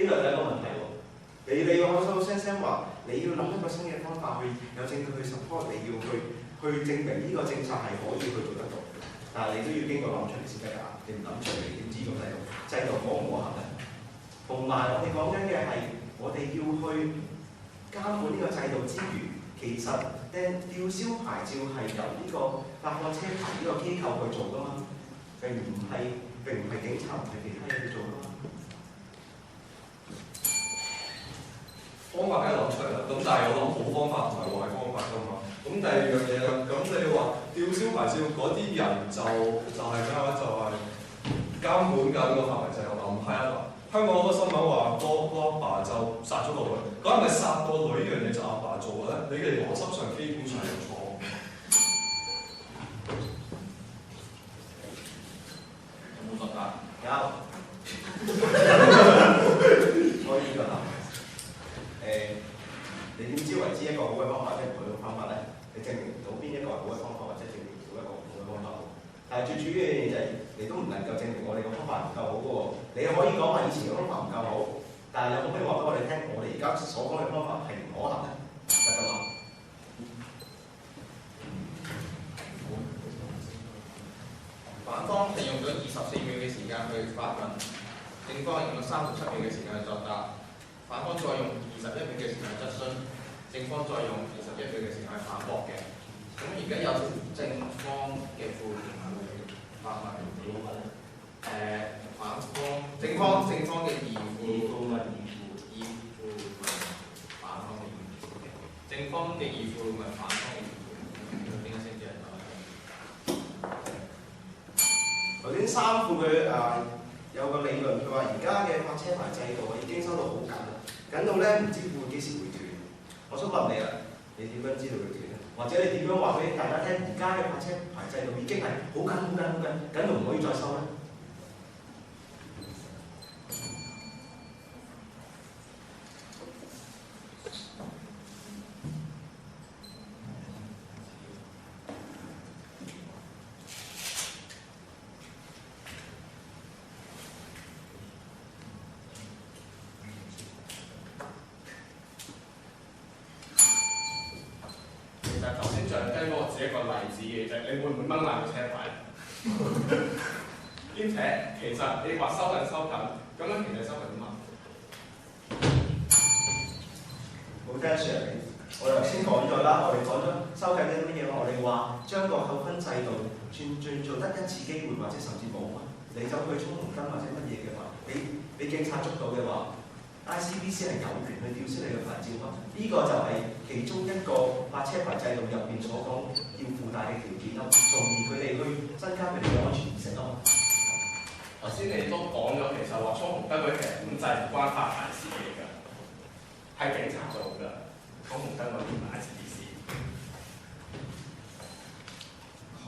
呢個係一個問題喎。你口口聲聲話你要諗一個新嘅方法去有證據去 support，你要去去證明呢個政策係可以去做得到。但係你都要經過諗出嚟先得㗎，你唔諗出嚟，你點知個制度可唔可行咧？同埋我哋講緊嘅係，我哋要去監管呢個制度之餘，其實吊銷牌照係由呢個發放車牌呢個機構去做㗎嘛，並唔係警察，唔係其他嘢去做㗎嘛。方法梗係諗出嚟啦，咁但係我諗好方法同埋壞方法㗎嘛。咁第二樣嘢啦，咁你話吊銷牌照嗰啲人就係咩話？就係監管緊個發牌制度，唔係啊！香港好多新聞話個阿爸就殺咗個女，咁係咪殺個女呢樣嘢就阿爸做嘅咧？你哋邏輯上基本上係錯。有冇覺得？有。可以㗎啦。你點知為之一個好嘅方法，即係唔好嘅方法咧？你證明唔到邊一個係好嘅方法，或者證明唔到一個唔好嘅方法。但係最主要嘅嘢就係，你都唔能夠證明我哋個方法唔夠好嘅喎。你可以講話以前嘅方法唔夠好，但係你可唔可以話俾我哋聽，我哋而家所講嘅方法係唔可能咧？得㗎嘛？反方係用咗24秒嘅時間去發問，正方用咗37秒嘅時間去作答。反方再用21秒嘅時間質詢，正方再用21秒嘅時間去反駁嘅。咁而家有正方嘅副辯去發問，反方正方嘅二副問，反方嘅二副嘅，正方嘅二副問反方嘅二副，點解先至係咁？頭先三副佢有個理論，佢話而家嘅發車牌制度已經收到好緊啦，緊到咧唔知會幾時會斷。我想問你啦，你點樣知道會斷咧？或者你點樣話俾大家聽？而家嘅發車牌制度已經係好緊到唔可以再收咧？一個例子嘅啫，你會唔會掹爛個車牌？兼且其實你話收緊，咁樣其實收緊啲乜？好聽 Sir， 我哋頭先講咗啦，我哋講咗收緊啲乜嘢？我哋話將個扣分制度轉做得一次機會，或者甚至冇啊！你走去衝紅燈或者乜嘢嘅話，俾警察捉到嘅話 ，ICBC 係有權去吊銷你嘅牌照嘛？呢個就係其中一個發車牌制度入邊所講要附帶嘅條件啦，從而佢哋去增加佢哋嘅安全意識咯。頭先你都講咗，其實話衝紅燈嗰啲其實管制唔關發牌事嘅，係警察做㗎。衝紅燈嗰啲唔係 ICBC。好，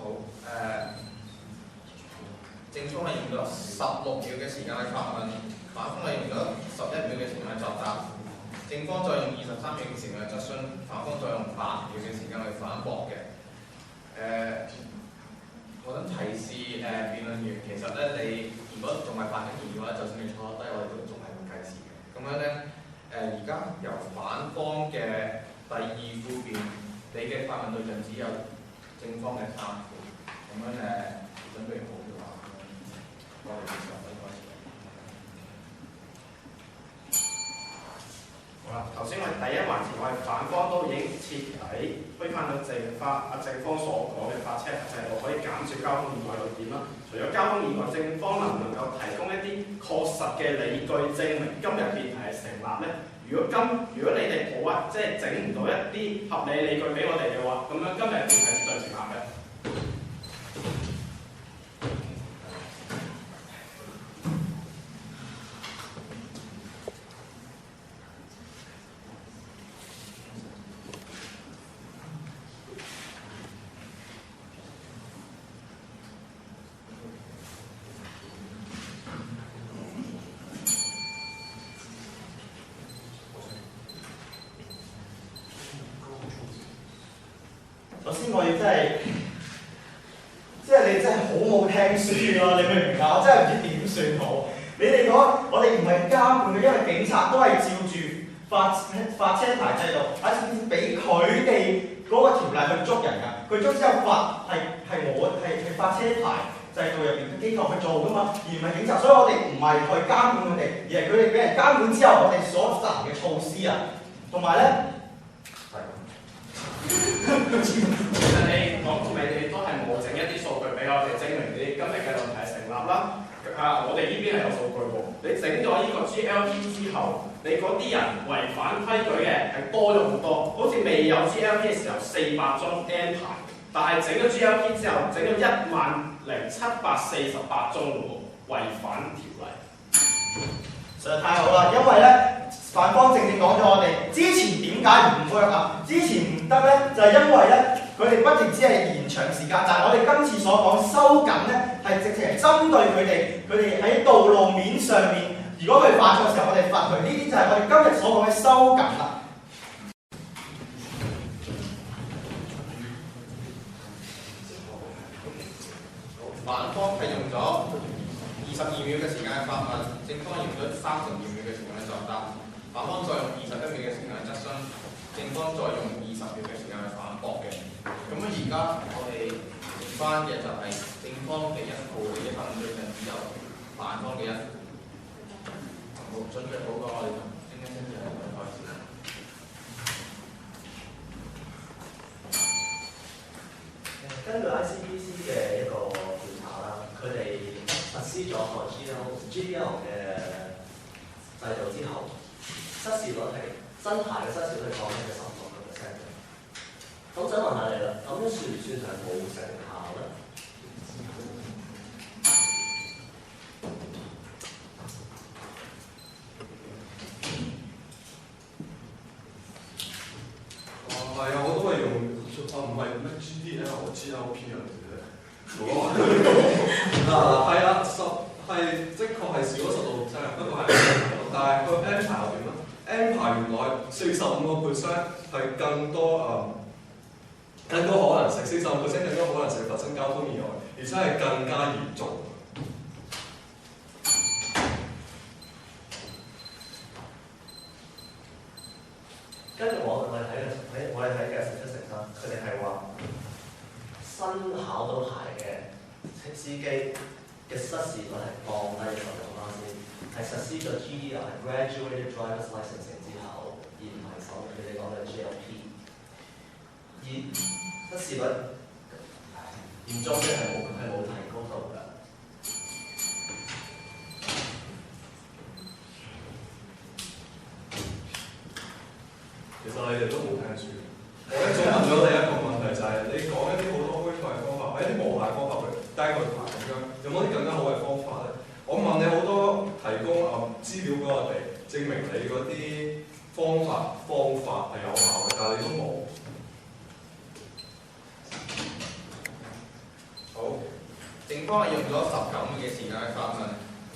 正方係用咗16秒嘅時間去發問，反方係用咗11秒嘅時間去作答。正方再用23秒嘅時間去質詢，反方再用8秒嘅時間去反駁嘅。我想提示辯論員，其實咧你如果仲係發緊言嘅話，就算你坐低，我哋都仲係會計時嘅。咁樣咧，而家由反方嘅第二副辯，你嘅發問對象只有正方嘅3副。咁樣準備好嘅話，我哋就開始。好啦，頭先我哋第一環節，我哋反方都已經徹底推翻咗正方所講嘅發車牌制度可以減少交通意外率點啦。除咗交通意外，正方能唔能夠提供一啲確實嘅理據證明今日辯題係成立咧？如果你哋冇即係整唔到一啲合理理據俾我哋嘅話，咁樣今日辯題絕對成立嘅。首先我要你真係好冇聽書咯，你明唔明啊？我真係唔知點算好。你哋講我哋唔係監管嘅，因為警察都係照住發車牌制度，俾佢哋嗰個條例去捉人㗎。佢將之後罰係發車牌制度入邊嘅機構去做㗎嘛，而唔係警察。所以我哋唔係去監管佢哋，而係佢哋俾人監管之後，我哋所執行嘅措施啊，同埋咧。其實你講到尾，你都係冇整一啲數據俾我哋證明你今日嘅論題係成立啦。我哋呢邊係有數據喎。你整咗呢個 GLP 之後，你嗰啲人違反規矩嘅係多咗好多。好似未有 GLP 嘅時候400宗 N 牌，但係整咗 GLP 之後，整咗10748宗喎，違反條例。實在太好啦，因為咧。反方正講咗我哋之前點解唔 work 啊？之前唔得咧，就係因為咧佢哋不停只係延長時間，但係我哋今次所講收緊咧，係直情係針對佢哋喺道路面上面，如果佢犯錯嘅時候，我哋罰佢。呢啲就係我哋今日所講嘅收緊啦。反方係用咗22秒嘅時間去發問，正方用咗32秒嘅時間去作答。反方再用21秒嘅時間去質詢，正方再用20秒嘅時間去反駁嘅。咁而家我哋剩翻嘅就係正方嘅1號嘅1分，最近只有反方嘅1。好，準備好個我哋傾一傾就開始。根據 ICBC 嘅一個調查啦，佢哋實施咗個 GDL 嘅制度之後。失事率係真牌嘅失事率降低咗16%。咁想問下你啦，咁樣算唔算係冇成效咧？係啊，我都係用唔係咩 GDL、GLP 啊嚟嘅。係啊，係的確係少咗16%，不過係，但係個 N 牌又點咧？N 牌原來45% 係更多可能性，45% 更多可能性發生交通意外，而且係更加嚴重。跟住我哋睇嘅statistics啦，佢哋係話新考到牌嘅司機嘅失事率係降低咗16%，係實施咗 GDL 係 Graduated Driver's Licensing 之後，而唔係佢哋講嘅 GLP。而失事率嚴重嘅係冇提高到㗎。其實你哋都冇聽書。我一早問咗你一個問題，就係你講一啲好多虛構嘅方法，或者啲無限方法去低佢牌咁樣，有冇啲更加好嘅方法咧？我問你好多提供資料俾我哋，證明你嗰啲方法係有效嘅，但係你都冇。好，正方係用咗19秒嘅時間去發問，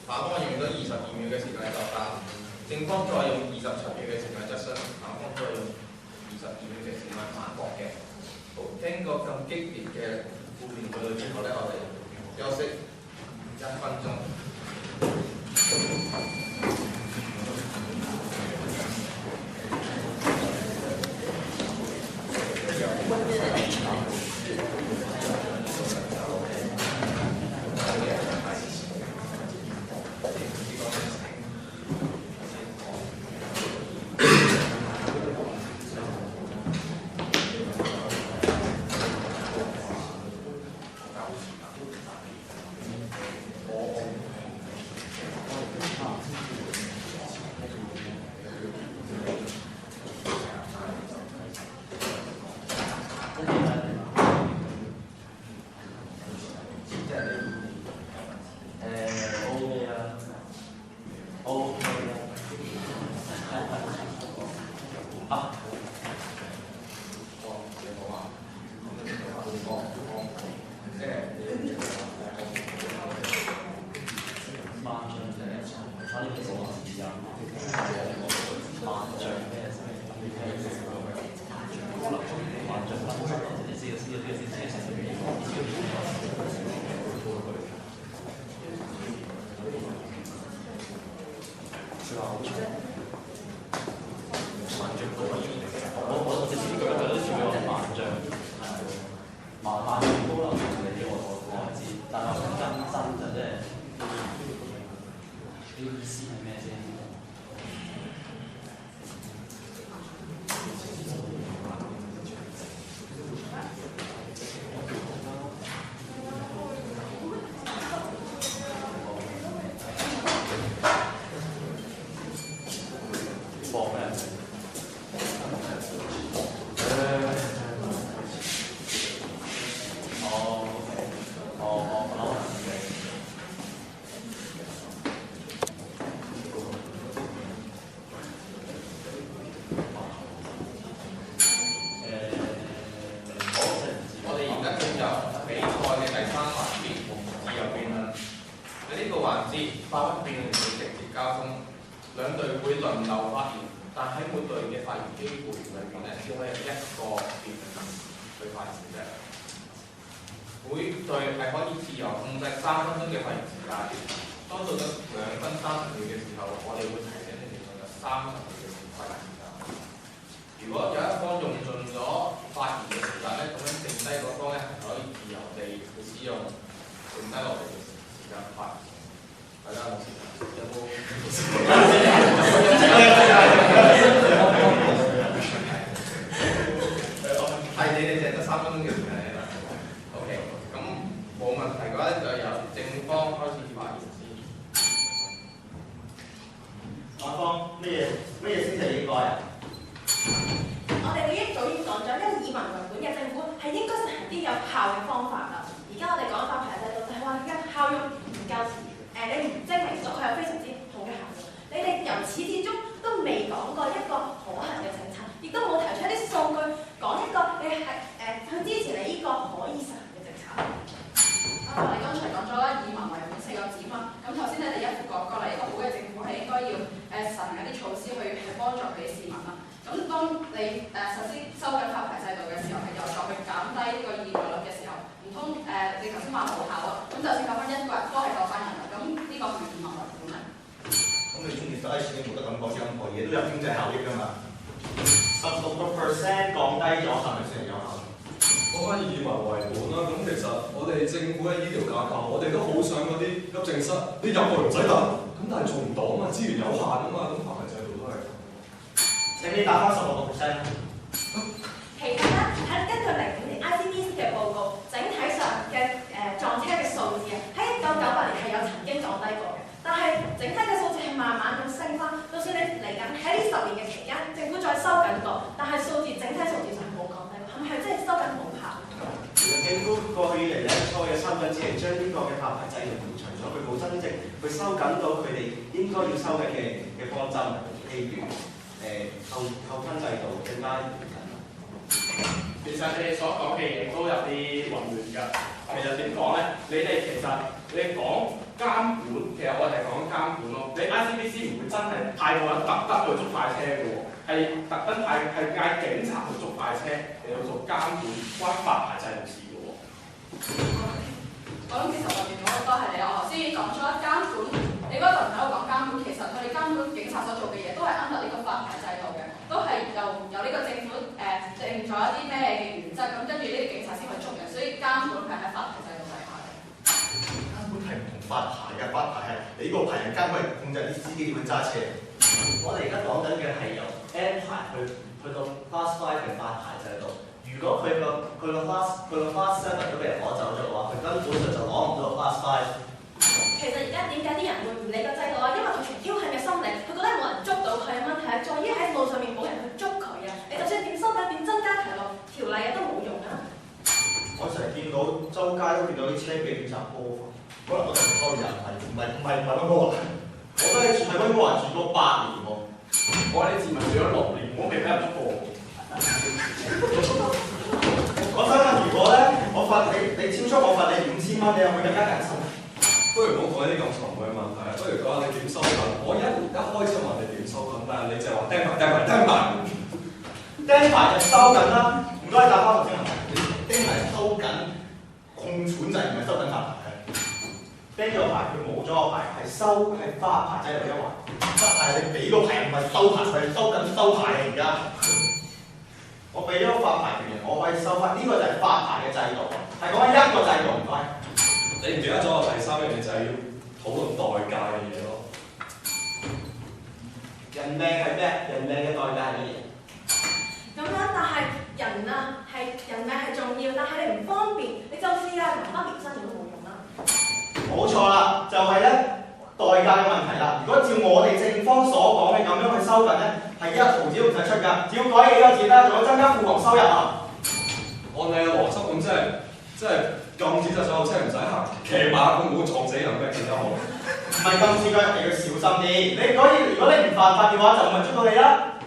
反方係用咗22秒嘅時間去作答，正方再用27秒嘅時間質詢，反方再用22秒嘅時間反駁嘅。好，經過咁激烈嘅互辯對之後咧，我哋休息1分鐘。麻煩高樓同你俾我講一次，但係我想更新就即係你意思係咩先？我俾咗個發牌權人，我可以收翻，呢、個就係發牌嘅制度，係講緊一個制度，唔該。你唔記得咗我第3樣嘢就係要討論代價嘅嘢咯。人命係咩？人命嘅代價係乜嘢？咁樣，但係人啊，人命係重要，但係你唔方便，你就試下媽媽連身都冇用啦。冇錯啦，就係咧代價嘅問題啦。如果照我哋正方所講嘅咁樣去收緊咧，係1毫子都唔使出㗎，只要改幾個字啦，仲有增加庫房收入啊。按你嘅邏輯咁，即係禁止隻所有車唔使行，騎馬咁唔好撞死人咩？更加好。唔係禁止佢，係要小心啲。你可以，如果你唔犯法嘅話，就唔係捉到你啦。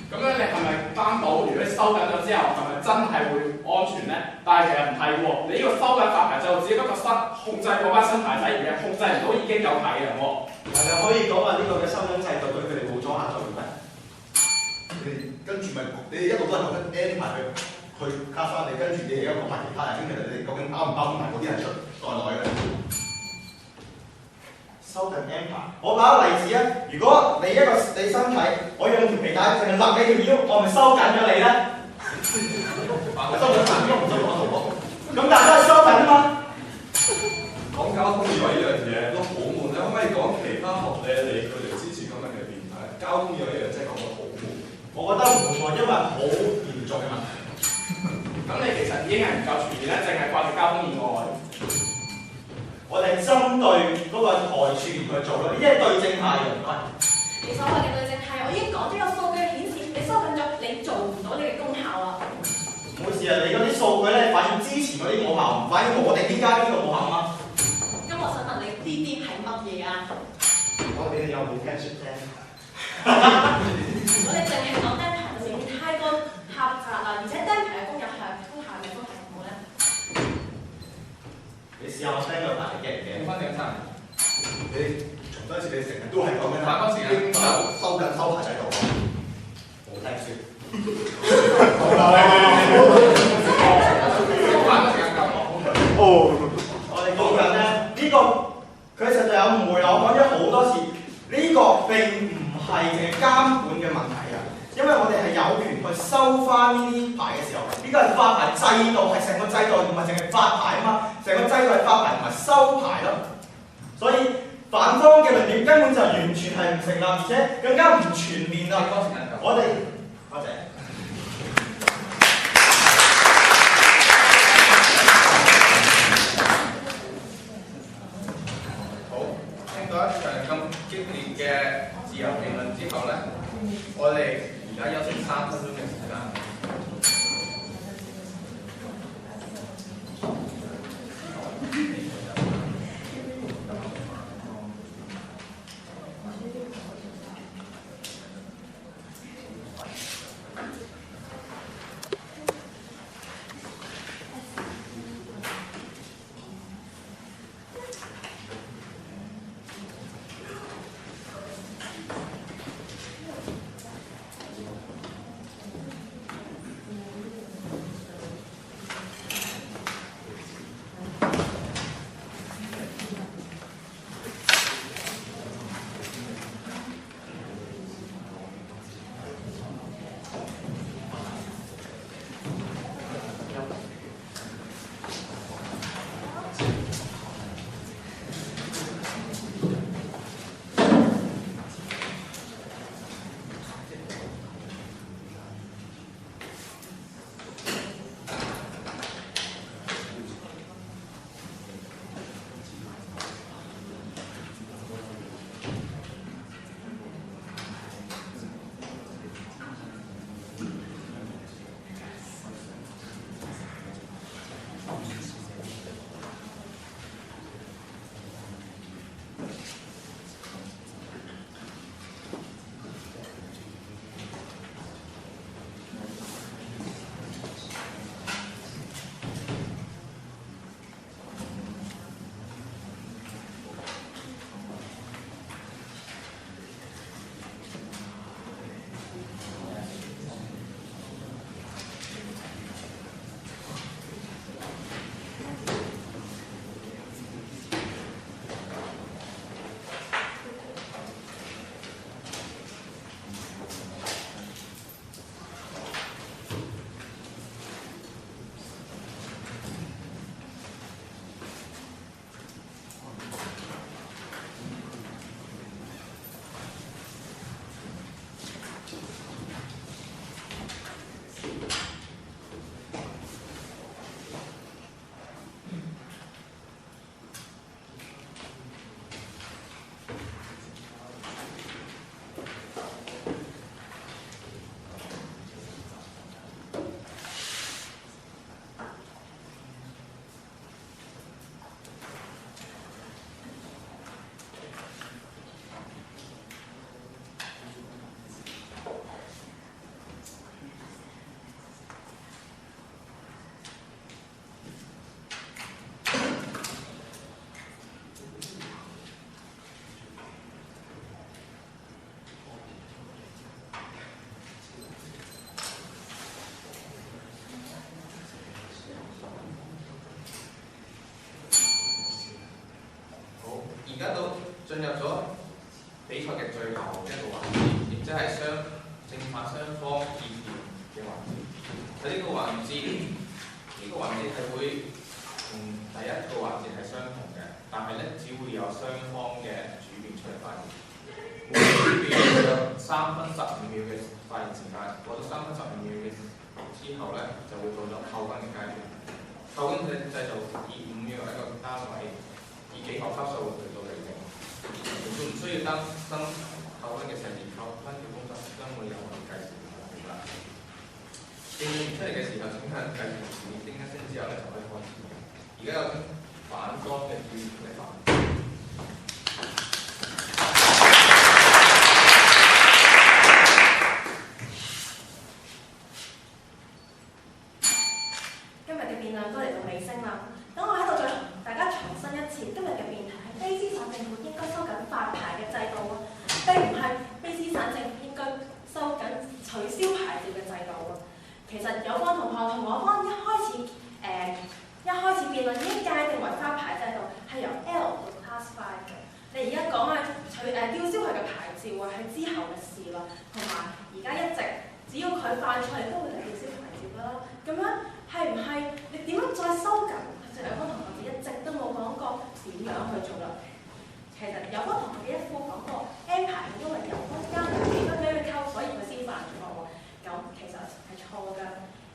咁樣你係咪擔保？如果你收緊咗之後，係咪真係會安全咧？但係其實唔係喎，你呢個收緊發牌制度只不過控制嗰班新牌仔，而係控制唔到已經有牌嘅人喎。係咪可以講話呢個嘅收緊制度對佢哋冇阻嚇作用咩？你跟住咪你哋一路都係講緊 N 牌去卡翻你，跟住你而家講埋其他人，咁其實你究竟包唔包埋嗰啲人出在內嘅？收緊 M 牌，我打個例子啊！如果你身體，我用條皮帶淨係勒你條腰，我咪收緊咗你咧？收緊曬，應該唔收緊到喎。咁大家係收緊啊嘛。講交通以為呢樣嘢都好悶，你可唔可以講其他合理理據嚟支持今日嘅辯題？交通以為呢樣真係講得好悶。我覺得唔會喎，因為好嚴重嘅問題。咁你其實已經係唔夠全面咧，淨係掛住交通意外。我哋針對嗰個台柱去做咯，呢啲係對症下藥。你所謂嘅對症下藥，我已經講咗有數據顯示，你收緊咗，你做唔到你嘅功效啊！唔好意思啊，你嗰啲數據咧反映之前嗰啲冇效，唔反映我哋呢家呢個冇效啊嘛。咁我想問你呢啲係乜嘢啊？我哋有冇聽説聽？我哋淨係講單牌就太過狹窄啦，而且單牌嘅功效咪都係唔好咧。你試下我聽個牌驚唔驚？分正差。你重新一次，你成日都係講緊反方時間應收緊收牌制度。冇聽説。反方時間夠。哦，我哋講緊咧呢個，佢實在有誤會啦。我講咗好多次，呢個並唔係淨係監管嘅問題啊，因為我哋係有權去收翻呢啲牌嘅時候，呢個係發牌制度，係成個制度，唔係淨係發牌啊嘛，成個制度係發牌同埋收牌咯。所以反方嘅論點根本就完全係唔成立，而且更加唔全面啊！我哋多謝。好，聽到一場咁激烈嘅自由辯論之後咧，我哋而家休息3分鐘嘅時間。進入咗比賽嘅最後一個環節，亦即係正反雙方意見嘅環節。喺呢個環節係會同第一個環節係相同嘅，但係咧只會有雙方嘅主辯出嚟發言。每個主辯有3分15秒嘅發言時間，過咗3分15秒嘅之後咧，就會到咗扣分嘅階段。扣分嘅制度以5秒為一個單位，以幾何級數去到釐定。亦都唔需要擔心扣分嘅細節，扣分嘅工作將會由我哋計時同埋啦。辯論出嚟嘅時候，請向計時器叮一聲之後咧，就可以開始。而家有反方嘅議員出嚟發言。今日嘅辯論都嚟到尾聲啦，等我喺度再同大家重申一次，今日嘅辯題係卑詩省政府應該收緊發牌嘅制度啊，並唔係卑詩省政府應該收緊取消牌照嘅制度啊。其實有方同學同我方一開始辯論已經界定為發牌制度係由 L 到 Class 5嘅。你而家講啊吊銷佢嘅牌照啊，係之後嘅事啦。同埋而家一直只要佢犯錯，你都會嚟吊銷牌照㗎啦。咁樣係唔係你點樣再收緊？其實有方同學一直都冇講過點樣去做啦。其實有方同學嘅一副講過 M 牌係因為有方加2分俾佢扣，所以佢先犯錯喎。咁其實係錯㗎。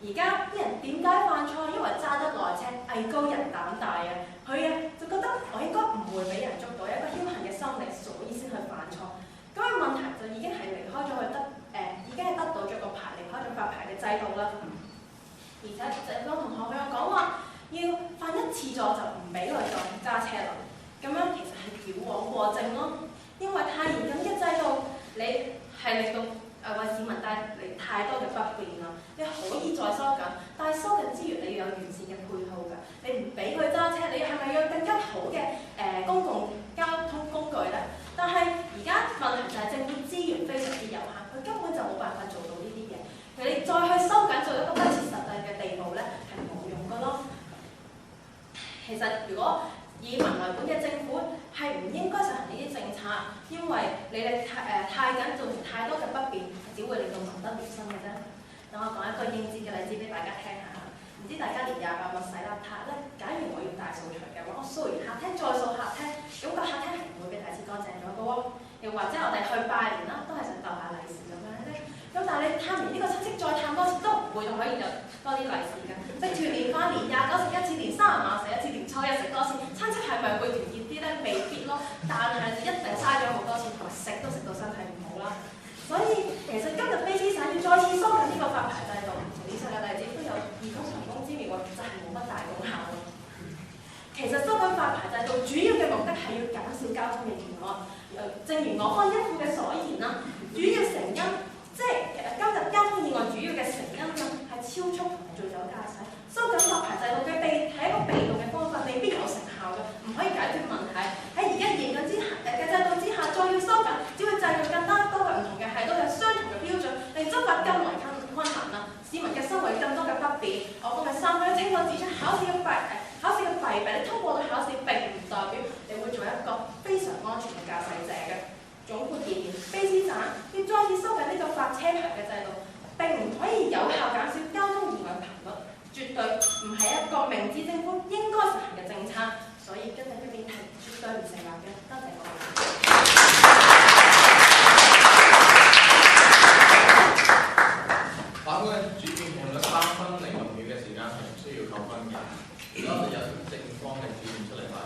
而家啲人點解犯錯？因為揸得耐車，藝高人膽大啊！佢就覺得我應該唔會俾人捉到，有一個僥倖嘅心理，所以先去犯錯。咁嘅問題就已經係離開咗佢已經係得到咗個牌，離開咗發牌嘅制度啦。而且有方同學佢又講話，要犯1次錯就唔俾佢再揸車啦。咁樣其實係矯枉過正咯，因為太嚴謹嘅制度，你係令到為市民帶嚟太多嘅不便啦。你可以再收緊，但係收緊之餘你要有完善嘅配套㗎。你唔俾佢揸車，你係咪要更加好嘅公共交通工具呢？但係而家問題就係政府資源非常之有限，佢根本就冇辦法做到呢啲嘢。佢哋再去收緊做一個不切實際嘅地步呢，係冇用㗎咯。其實如果以民為本嘅政府係唔應該實行呢啲政策，因為你哋太緊，造成太多嘅不便，只會令到民不聊生嘅啫。等我講一個應節嘅例子俾大家聽下。唔知大家年28有冇洗邋遢咧？假如我要大掃除嘅話，我掃完客廳再掃客廳，咁個客廳係唔會俾第二次乾淨咗嘅喎。又或者我哋去拜年啦，都係想逗下利是咁樣啫。咁但係你探完呢個親戚再探多次都唔會可以有多啲利是嘅。食團年飯年29食一次，年30晚食一次，年初一食多次，親戚係咪會團結啲咧？未必咯。但係一定嘥咗好多錢，同埋食都食到身體唔好啦。所以其實今日卑詩省要再次收緊呢個發牌制度，同以上嘅例子都有異曲同工之妙喎，就係冇乜大功效咯。其實收緊發牌制度主要嘅目的係要減少交通嘅意外。正如我方一副嘅所言啦，主要成因即係今日交通意外主要嘅成因啦，係超速同埋醉酒駕駛。收緊發牌制度嘅係一個被動嘅方法，未必有成效嘅，唔可以解決問題。喺而家嚴謹嘅制度之下，再要收緊，只會製造更加多嘅唔同嘅係都有相同嘅標準，令執法更為困難啦。市民嘅生活更多嘅不便。我方嘅3分清楚指出，考試嘅弊病，你通過咗考試並唔代表你會做一個非常安全嘅駕駛者嘅。總括而言，卑詩省要再次收緊呢個發車牌嘅制度，並唔可以有效減少交通意外頻率，絕對唔係一個明智政府應該實行嘅政策。所以今日嘅辯題絕對唔成立嘅。多謝各位。法官嘅主辯用咗3分06秒嘅時間係唔需要扣分嘅。而家我哋有正方嘅主辯出嚟發言。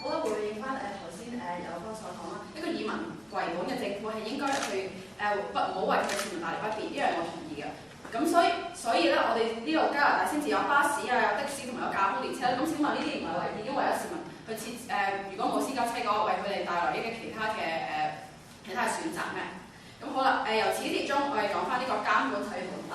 好啦，回應翻頭先有方所講啦，一個以民為本嘅政府係應該去唔好為佢市民帶嚟不便，呢樣我同意嘅。咁所以咧，我哋呢度加拿大先至有巴士啊、有的士同埋有架空列車。咁請問呢啲唔係已經為咗市民去如果冇私家車嗰個為佢哋帶來呢個其他嘅選擇咩？咁好啦，由始至終我哋講翻呢個監管制度同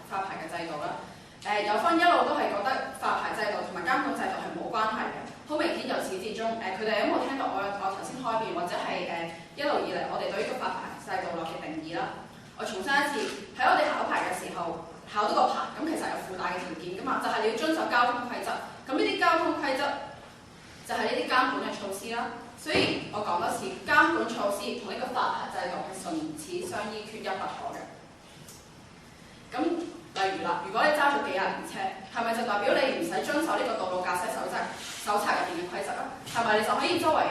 發牌嘅制度啦。有分一路都係覺得發牌制制度同埋監管制度係冇關係嘅。好明顯由始至終，佢哋有冇聽到我頭先開辯或者係一路以嚟我哋對呢個發牌制度落嘅定義啦？我重申一次，喺我哋考牌嘅時候考到個牌，咁其實有附帶嘅條件㗎嘛，就係你要遵守交通規則。咁呢啲交通規則就係呢啲監管嘅措施啦。所以我講多次，監管措施同呢個發牌制度係唇齒相依，缺一不可嘅。咁例如啦，如果你揸咗幾廿年車，係咪就代表你唔使遵守呢個道路駕駛手冊入邊嘅規則啊？係咪你就可以周圍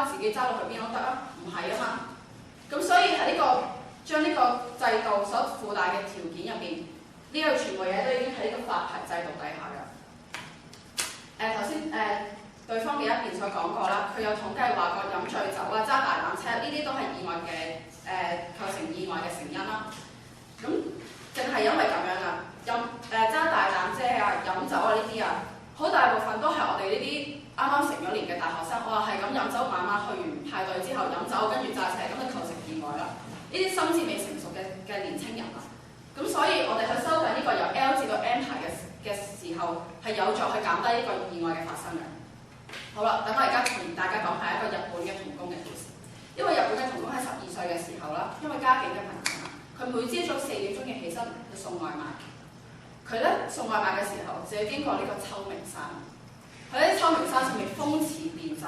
自己揸到去邊都得啊？唔係啊嘛。咁所以喺將呢個制度所附帶嘅條件入邊，呢個全部嘢都已經喺呢個發牌制度底下㗎。頭先對方嘅一邊所講過啦，佢有統計話過飲醉酒啊、揸大膽車呢啲都係意外嘅構成意外嘅成因啦。咁淨係因為咁樣啊，揸大膽車啊、飲酒啊呢啲啊，好大部分都係我哋呢啲啱啱成咗年嘅大學生，我話係咁飲酒晚晚去完派對之後飲酒跟住揸車，咁就構成意外啦。呢啲心智未成熟嘅年青人啊，咁所以我哋去收緊呢個由 L 至到 M 牌嘅時候，係有助去減低呢個意外嘅發生嘅。好啦，等我而家同大家講下一個日本嘅童工嘅故事。因為日本嘅童工喺12歲嘅時候啦，因為家境嘅貧窮啊，佢每朝早4點鐘要起身去送外賣。佢咧送外賣嘅時候，就要經過呢個秋名山。佢喺秋名山上面風馳電掣，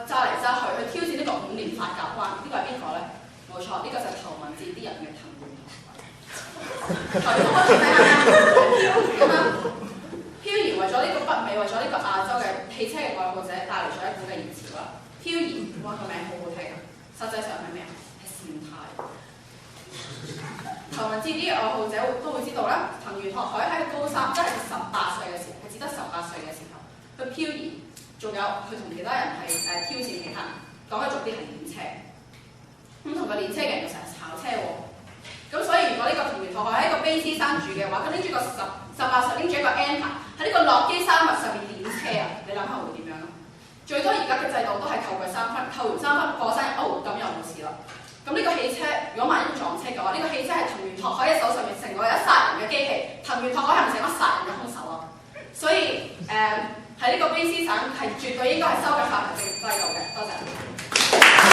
揸嚟揸去，去挑戰呢個5連發夾彎。呢個係邊個咧？冇錯，呢個就係頭文字 D 人嘅藤原拓海。頭先我睇下咁樣。漂移為咗呢個北美，為咗呢個亞洲嘅汽車嘅愛好者帶嚟咗一股嘅熱潮啦。漂移，哇個名好好聽啊！實際上係咩啊？係善態。頭文字 D 嘅愛好者都會知道啦。藤原拓海喺高三，即係18歲嘅時候，係只得18歲嘅時候，佢漂移，仲有佢同其他人係挑戰其他人，講嘅重點係練車。咁同佢練車嘅人就成日炒車喎。咁所以如果呢個藤原拓海喺一個卑詩山住嘅話，佢拎住個18歲拎住一個 N 牌喺呢個落基山脈上面練車啊！你諗下會點樣啊？最多而家嘅制度都係扣佢3分，扣完3分過山咁又冇事啦。咁呢個汽車如果萬一撞車嘅話，呢個汽車係藤原拓海嘅手上面成為咗殺人嘅機器，藤原拓海係咪成咗殺人嘅兇手啊？所以喺呢個卑詩省係絕對應該係收緊發牌制度嘅。多謝。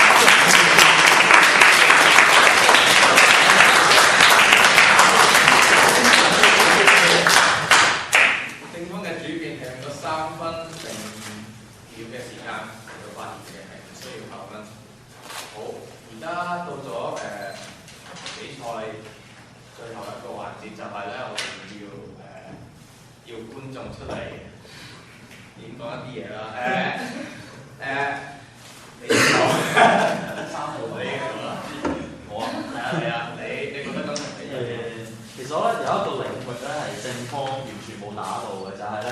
正方嘅主辯係用咗3分定秒嘅時間嚟到發言嘅，係唔需要9分。好，而家到咗比賽最後一個環節，就係咧我哋要觀眾出嚟點講一啲嘢啦。你3號你嘅啦，我係啊，你覺得今日其實咧有一個領域咧係正方完全冇打到嘅，就係咧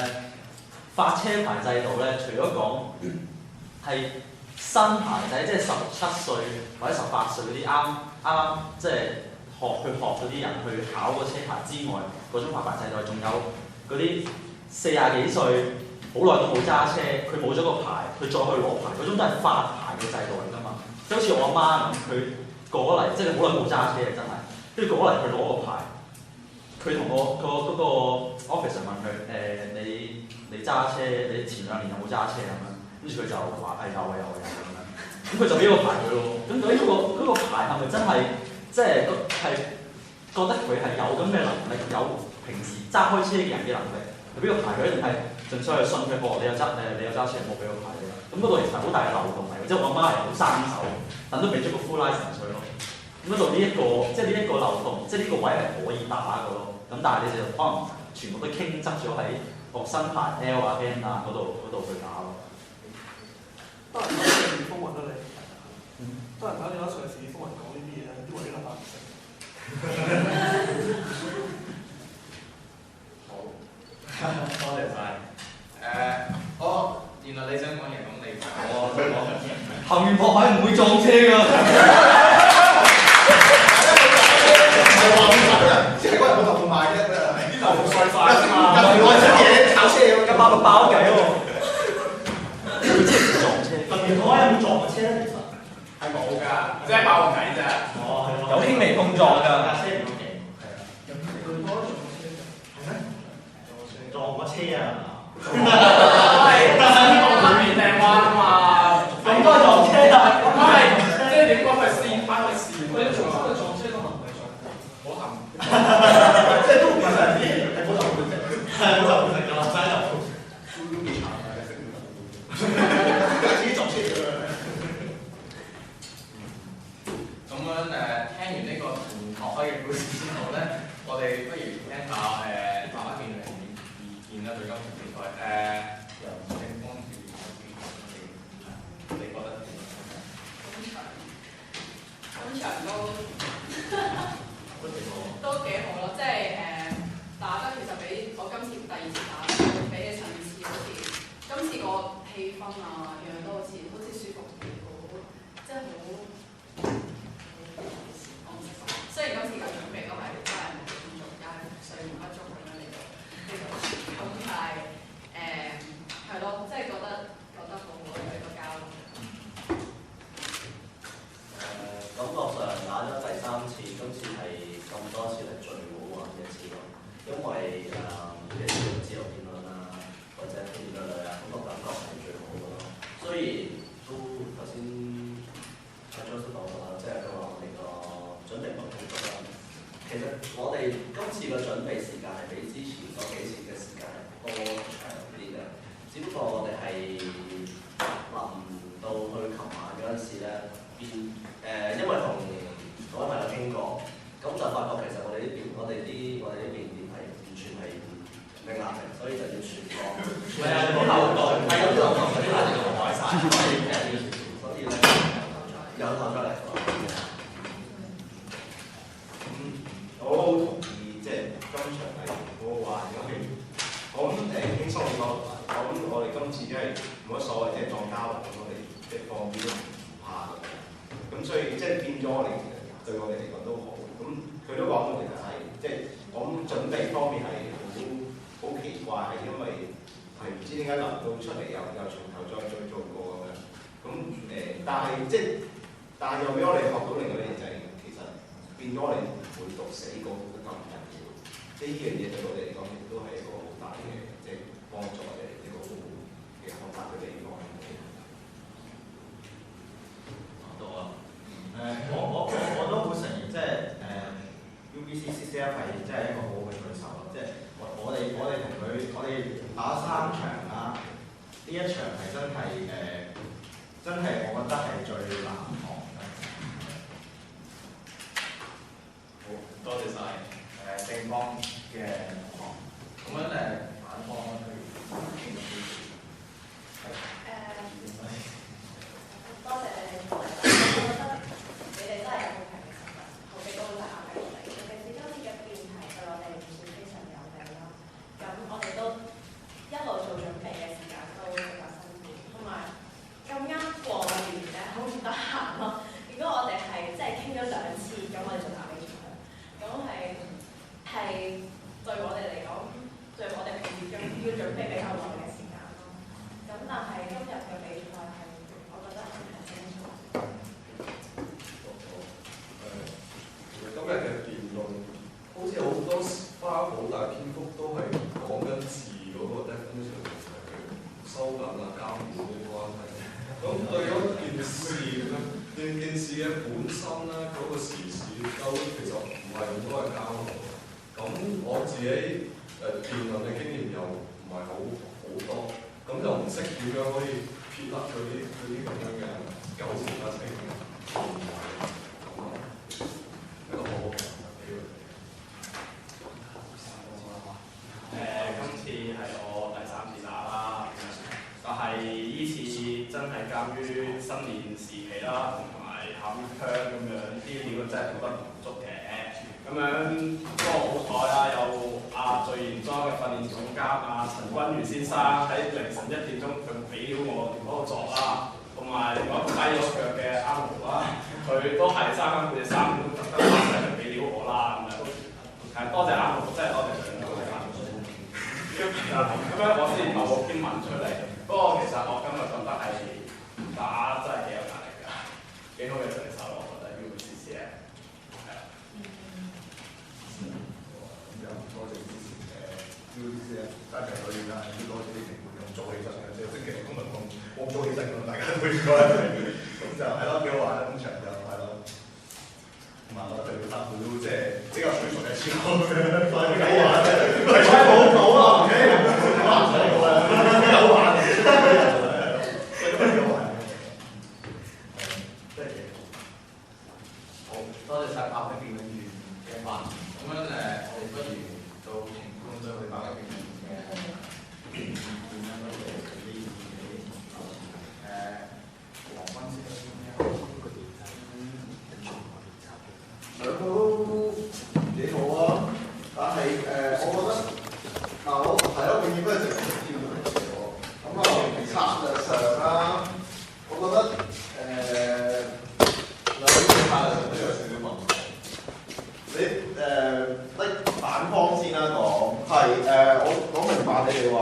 發車牌制度咧，除咗講係新牌仔，即係17歲或者18歲嗰啲啱即係學嗰啲人去考個車牌之外，嗰種發牌制度仲有嗰啲40幾歲好耐都冇揸車，佢冇咗個牌，佢再去攞牌，嗰種都係發牌嘅制度嚟㗎嘛。即係好似我阿媽咁，佢過咗嚟，即係好耐冇揸車真係，跟住過咗嚟佢攞個牌。佢同嗰個 officer 問佢你揸車，你前2年有冇揸車咁樣？跟住佢就話有咁樣，咁佢就俾個牌佢咯。咁究竟嗰個牌係咪真係即係覺得佢係有咁嘅能力，有平時揸開車嘅人嘅能力，佢俾個牌佢，一定係純粹係信佢你有揸車，冇俾個牌你啦。咁嗰度其實好大嘅漏洞嚟嘅，即係我阿媽係好生手，但都俾咗個 full license 佢咯。咁嗰度呢一個漏洞，即係呢個位係可以打嘅咯。咁但係你哋就可能全部都傾側咗喺學生牌 L 啊 N 啊嗰度去打咯。多人睇電視風雲啦你，多人睇你攞上市風雲講呢啲嘢，因為呢個白唔識。好，多謝晒。原來你想講嘢，咁你藤原拓海唔會撞車㗎。即係嗰日冇頭套賣啫，呢頭衰快啊嘛！又攞出嘢炒車咁，一包個包計喎。佢即係撞車。藤原拓海有冇撞過車咧？其實係冇㗎，即係爆計啫。哦，係喎。有輕微碰撞㗎。架車唔勁。係啊。有冇撞過車？係咩？撞過車啊！係三面掟彎啊嘛，咁多撞車啊！係即係點講係線翻去線，佢做出去撞車個行為上，冇行。即係都唔係真係係冇頭嘅啫，係冇頭嘅啦，真係都幾慘嘅，自己撞車咁樣。咁樣聽完呢個同學開嘅故事之後咧，我哋不如聽下大家辯論嘅意見啦，對今次比賽由正方主義你覺得點？咁場都幾好咯，即係打得其實比我今次第二次打比起上次好似今次個氣氛啊，樣樣都好似舒服啲，即係好。雖然今次嘅準備都係真係冇咁做，但係水源不足咁樣嚟到呢度，咁但係係咯，即係覺得好好嘅一個交流。感覺上打咗第3次，今次係咁多次係最好玩嘅一次咯。因為即係自由辯論啊，或者辯論類啊，咁個感覺係最好嘅咯。雖然都頭先阿張叔講咗啦，即係佢話我哋個準備唔係好足啦。其實我哋今次嘅準備時間係比之前嗰幾次嘅時間係多長啲嘅，只不過我哋係臨到去琴晚嗰陣時咧。因為同各位朋友傾過，咁就發覺其實我哋呢邊係完全係零壓力，所以就要全放。係啊，啲後代係咁啲後代啲壓力就壞晒，所以咧由頭再嚟。我好同意，即係今場係好好玩，因為我諗輕鬆啲講，我諗我哋今次真係冇乜所謂，即係當交流咁，我哋即係放啲都唔怕嘅。咁所以即係變咗我哋對我哋嚟講都好。咁佢都講到其實係即係我諗準備方面係好奇怪，係因為係唔知點解臨到出嚟又從頭再做過咁樣。咁但係又俾我哋學到另外一樣就係其實變咗我哋唔會讀死個咁緊要。即係呢樣嘢對我哋嚟講亦都係一個好大嘅即係幫助，或者一個好嘅學習嘅地方。我都好承認，即係UBC CCF 係真係一個好好嘅對手咯。即係我哋同佢，我哋打3場啦，呢一場係真係我覺得係最難學嘅。好多謝晒正方嘅同學。咁樣反方咧，多謝你哋同埋。你哋真係有好強嘅實力，好俾高大壓力我哋。尤其是今次嘅辯題對我哋唔算非常有利啦。咁我哋都一路做準備嘅時間都比較辛苦，同埋咁啱過完咧，好唔得閒咯。如果我哋係即係傾咗2次，咁我哋就打比賽，咁係對我哋嚟講，對我哋平時要準備比較耐嘅時間咯。咁但係今日嘅比賽係，我覺得係精彩。今日嘅辯論好似好多花好大篇幅都係講緊字嗰個 definition 同埋佢收緊啊監管嘅關係。咁對咗件事嘅本身咧，嗰個時事都其實唔係咁多嘅交流。咁我自己辯論嘅經驗又唔係好多，咁就唔識點樣可以撇甩嗰啲咁樣嘅糾纏不清嘅。一個好好嘅機會。今次係我第3次打啦，但係呢次真係鑑於新年時期啦，同埋考 midterm 咁樣資料真係做得唔足嘅。咁樣不過好彩啦，有最嚴裝嘅訓練總監陳君如先生喺凌晨1點鐘佢俾料我嗰個作啦，同埋另外一個低咗腳嘅阿豪啦，佢都係3更半夜3點鐘特登翻嚟俾料我啦，咁樣係多謝阿豪，真係多謝佢哋阿豪。咁樣我先某個篇文出嚟，不過其實我今日覺得係打真係幾有壓力㗎，幾好嘅對手我覺得 UBC 係啊。多謝之前嘅要加強佢啦，要多啲評判咁早起身嘅，即係星期六公民講我早起身咁，大家都應該咁就係咯，幾好玩啦，通常就係咯。同埋我對佢衫褲都即係比較舒服嘅時候，所以幾好玩嘅，係真係好好啊！唔使講啦，幾好玩，所以都幾好玩。好，多謝晒8位辯論員嘅發言。咁樣我哋不如到評判對佢8位辯論員嘅辯論嗰度啲意見。黃君先生都幾好啊！但係我覺得我係咯，永遠都係直接挑嘅喎。咁策略上啦，我覺得兩個策略上都有少少問題。你反方先啦講，係我明白你哋話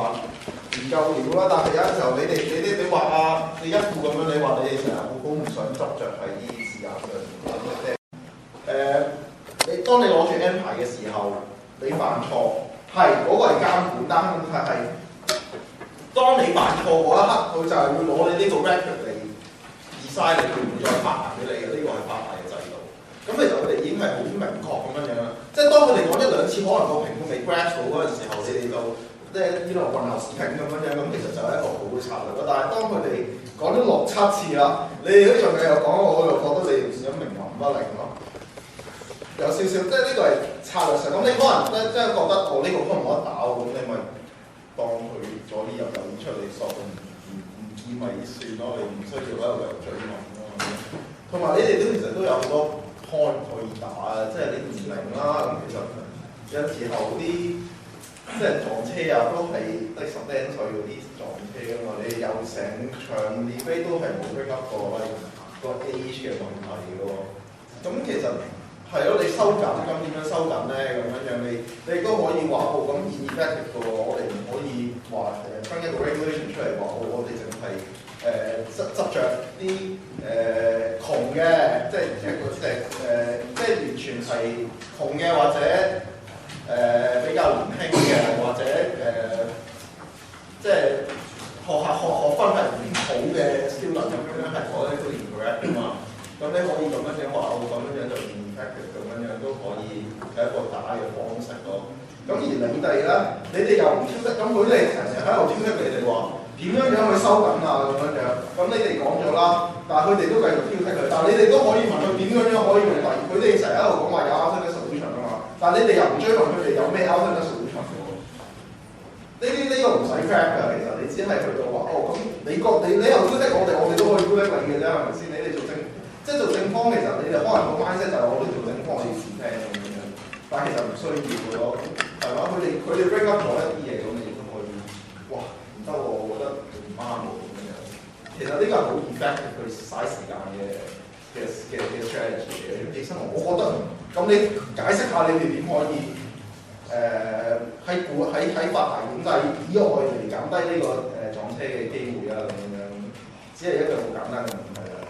唔夠料啦，但係有陣時候你話你一副咁樣，你話你哋成日好唔想執着喺啲時間上面。當你攞住 N 牌嘅時候，你犯錯係嗰個係監管，但係問題係當你犯錯嗰一刻，佢就係會攞你呢個 record 嚟 decide 你會唔會再發牌俾你嘅，呢個係發牌嘅制度。咁其實佢哋已經係好明確咁樣樣啦。即係當佢哋講1-2次，可能個評判未 grasp 到嗰陣時候，你哋就即係呢度混淆視聽咁樣樣，咁其實就係一個好嘅策略啦。但係當佢哋講咗6-7次啦，你哋都仲繼續講，我就覺得你哋算咗明文不靈咯。有少少，即係呢個係策略上。咁你可能即係覺得我呢個可能冇得打喎，咁你咪當佢左啲入右啲出嚟索，唔見咪算咯，你唔需要喺度又追問咯。同埋你哋都其實都有好多 point 可以打啊，即係你年齡啦，咁其實有時候啲即係撞車啊，都係得10零歲嗰啲撞車㗎嘛，你有成場 debate 都係冇 break up 過個 age 嘅問題嘅喎，咁其實。係咯，你收緊咁點樣收緊咧？咁樣你都可以話咁 ineffective 嘅喎，我哋唔可以話分一個 regulation 出嚟話我哋淨係執着啲窮嘅，即係一個即係完全係窮嘅或者比較年輕嘅或者即係學分係唔好嘅 student 咁樣係我覺得都 incorrect 㗎嘛。咁你可以咁樣話咁樣就 ineffective 咁樣都可以係一個打嘅方式咯。咁而領地咧，你哋又唔挑剔，咁佢哋成日喺度挑剔你哋話點樣去收緊啊咁樣。咁你哋講咗啦，但係佢哋都繼續挑剔佢。但係你哋都可以問佢點樣可以用第二，佢哋成日喺度講話有 alternate solution 啊嘛。但係你哋又唔追問佢哋有咩 alternate solution 嘅喎。呢個唔使 fact 㗎，其實你只係去到話咁你又挑剔我哋都可以挑剔你嘅啫，係咪先？你哋做即係做正方，其實你哋可能個 mindset 就係我哋做正方，我哋要視聽咁樣，但係其實唔需要嘅咯，係嘛？佢哋 bring up 咗一啲嘢咁，你亦都可以，哇唔得喎，我覺得唔啱喎咁樣。其實呢個係好 effective 去嘥時間嘅 strategy 嘅。起身我覺得咁你解釋下你哋點可以喺發牌管制以外嚟減低呢個撞車嘅機會啊咁樣，只係一個好簡單嘅問題啦。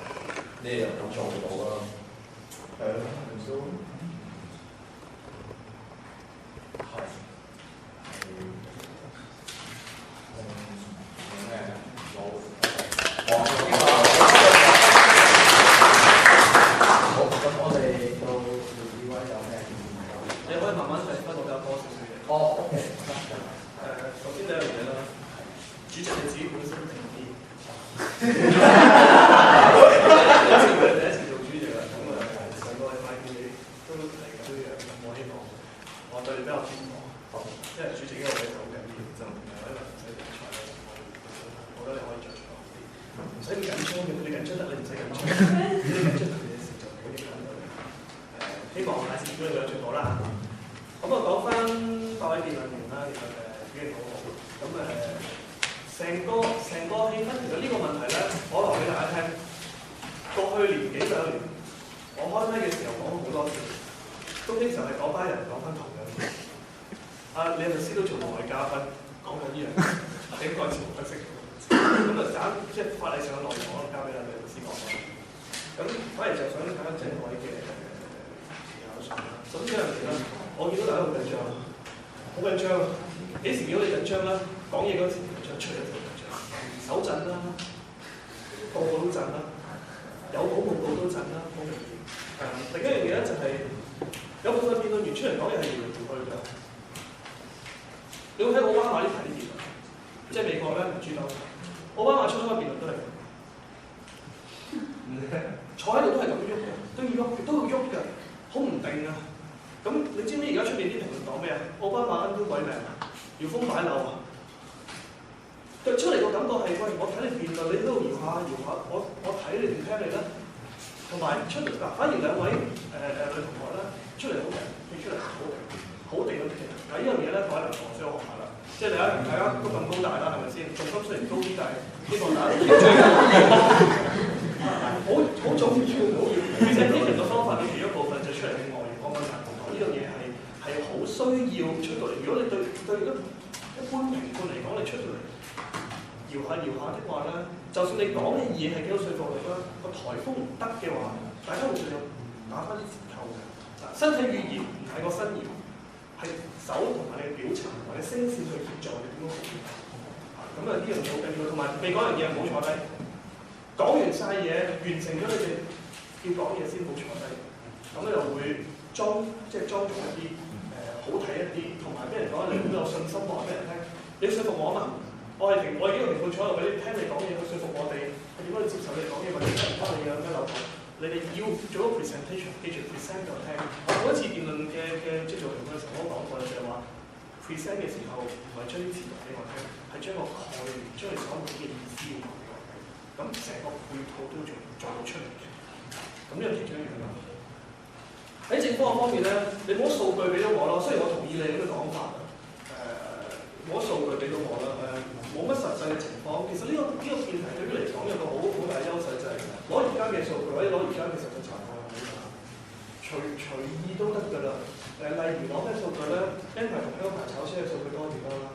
你又咁做到啦，係咯，唔少。好，咁我哋到2位有咩？你可以慢慢提分到比較多少少嘢。哦 ，OK。首先第一樣嘢啦，主席你自己本身定啲。第一次做主席啦，咁上個禮拜見你都嚟緊呢樣，我希望我對你比較偏頗，因為主席呢個位就好緊要，就唔係因為唔使比賽咧，我覺得你可以着重啲，唔使咁緊張嘅，你緊張得你唔使緊張，你緊張得你嘅事就唔會影響到你。希望下次見到你兩最好啦。咁我講翻8位辯論員啦，其實表現好好，咁成個氣氛其實呢個問題咧，我話俾大家聽。過去年幾兩年，我開咪嘅時候講好多次，都經常係嗰班人講翻同樣嘢。你係律師都做過嘅嘉賓，講緊呢樣嘢，應該全部不識。咁即係法例上嘅內容，可能交俾律師講啦。咁反而就想睇翻整位嘅考場啦。首先一樣嘢啦，我見到大家好緊張，好緊張。幾時見到你緊張啦？講嘢嗰時緊張，出嚟就緊張，手震啦，個個都震啦，有稿冇稿都震啦，好明顯。另一樣嘢咧就係、有部分辯論員出嚟講嘢係搖來搖去㗎。你會睇奧巴馬呢排啲辯論，即係美國咧民主黨，奧巴馬初嘅辯論都係咁，坐喺度都係咁樣喐嘅，都要喐嘅，好唔定啊！咁你知唔知而家出邊啲評論講咩啊？奧巴馬恩都鬼命，搖風擺柳啊！對出嚟個感覺係，喂，我睇你辯論，你都搖下，我睇你定聽你啦。同埋出嚟反而兩位女同學咧出嚟好勁，佢出嚟好地咁勁。嗱呢樣嘢咧，各位梁同學需要學下啦。即係大家都咁高大啦，係咪先？重心雖然高啲，但係希望大家好重要，好要。其實呢個方法嘅其中一部分就出嚟嘅外語講緊大同學，呢樣嘢係好需要出到嚟。如果你對一般評判嚟講，你出到嚟搖下的話咧，就算你講嘅嘢係幾多說服力啦，個颱風唔得嘅話，大家會繼續打翻啲折扣嘅。身體語言唔係個身言，係手同埋你嘅表情同埋你聲線去協助你點樣好。咁啊呢樣嘢好緊要，同埋未講完嘢唔好坐低，講完晒嘢，完成咗你哋要講嘢先好坐低。咁咧就會莊重一啲，好睇一啲，同埋俾人講你好有信心話俾人聽，你要說服我啊嘛。我係幾個評判坐喺度俾你聽你講嘢，去說服我哋係點樣去接受你講嘢，或者聽唔聽你嘅咩流堂。你哋要做一個 presentation， 記住 present 就聽。我每一次辯論嘅即係做評判嘅時候，我都講過就係話 present 嘅時候唔係將啲詞話俾我聽，係將個概念、將你所講嘅意思話俾我聽。咁成個配套都要做到出嚟嘅。咁呢個其中一樣啦。喺政府方面咧，你冇數據俾到我咯。雖然我同意你嗰啲講法，冇數據俾到我啦，冇乜實際嘅情況。其實呢個辯題對於嚟講有個好大嘅優勢就係攞而家嘅數據或者攞而家嘅實際情況去睇，隨意都得㗎啦。例如攞咩數據咧 ？N 牌同 L 牌炒車嘅數據多啲啦，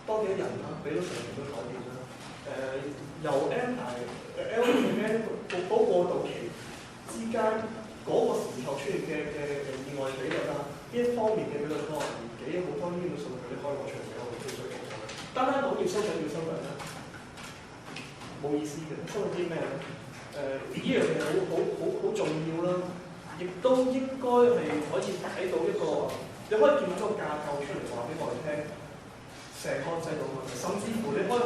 多幾多人啦，俾到成年都改變啦。由 N 牌 L 同 N 嗰過渡期之間嗰個時候出現嘅意外比率啦，呢一方面嘅比率多，年紀好多呢啲數據你可以攞出嚟俾我哋推水。單講要收緊咧，冇意思嘅。收緊啲咩咧？呢樣嘢好重要啦，亦都應該係可以睇到一個，你可以建立一個架構出嚟話俾我哋聽，成個制度問題，甚至乎你可以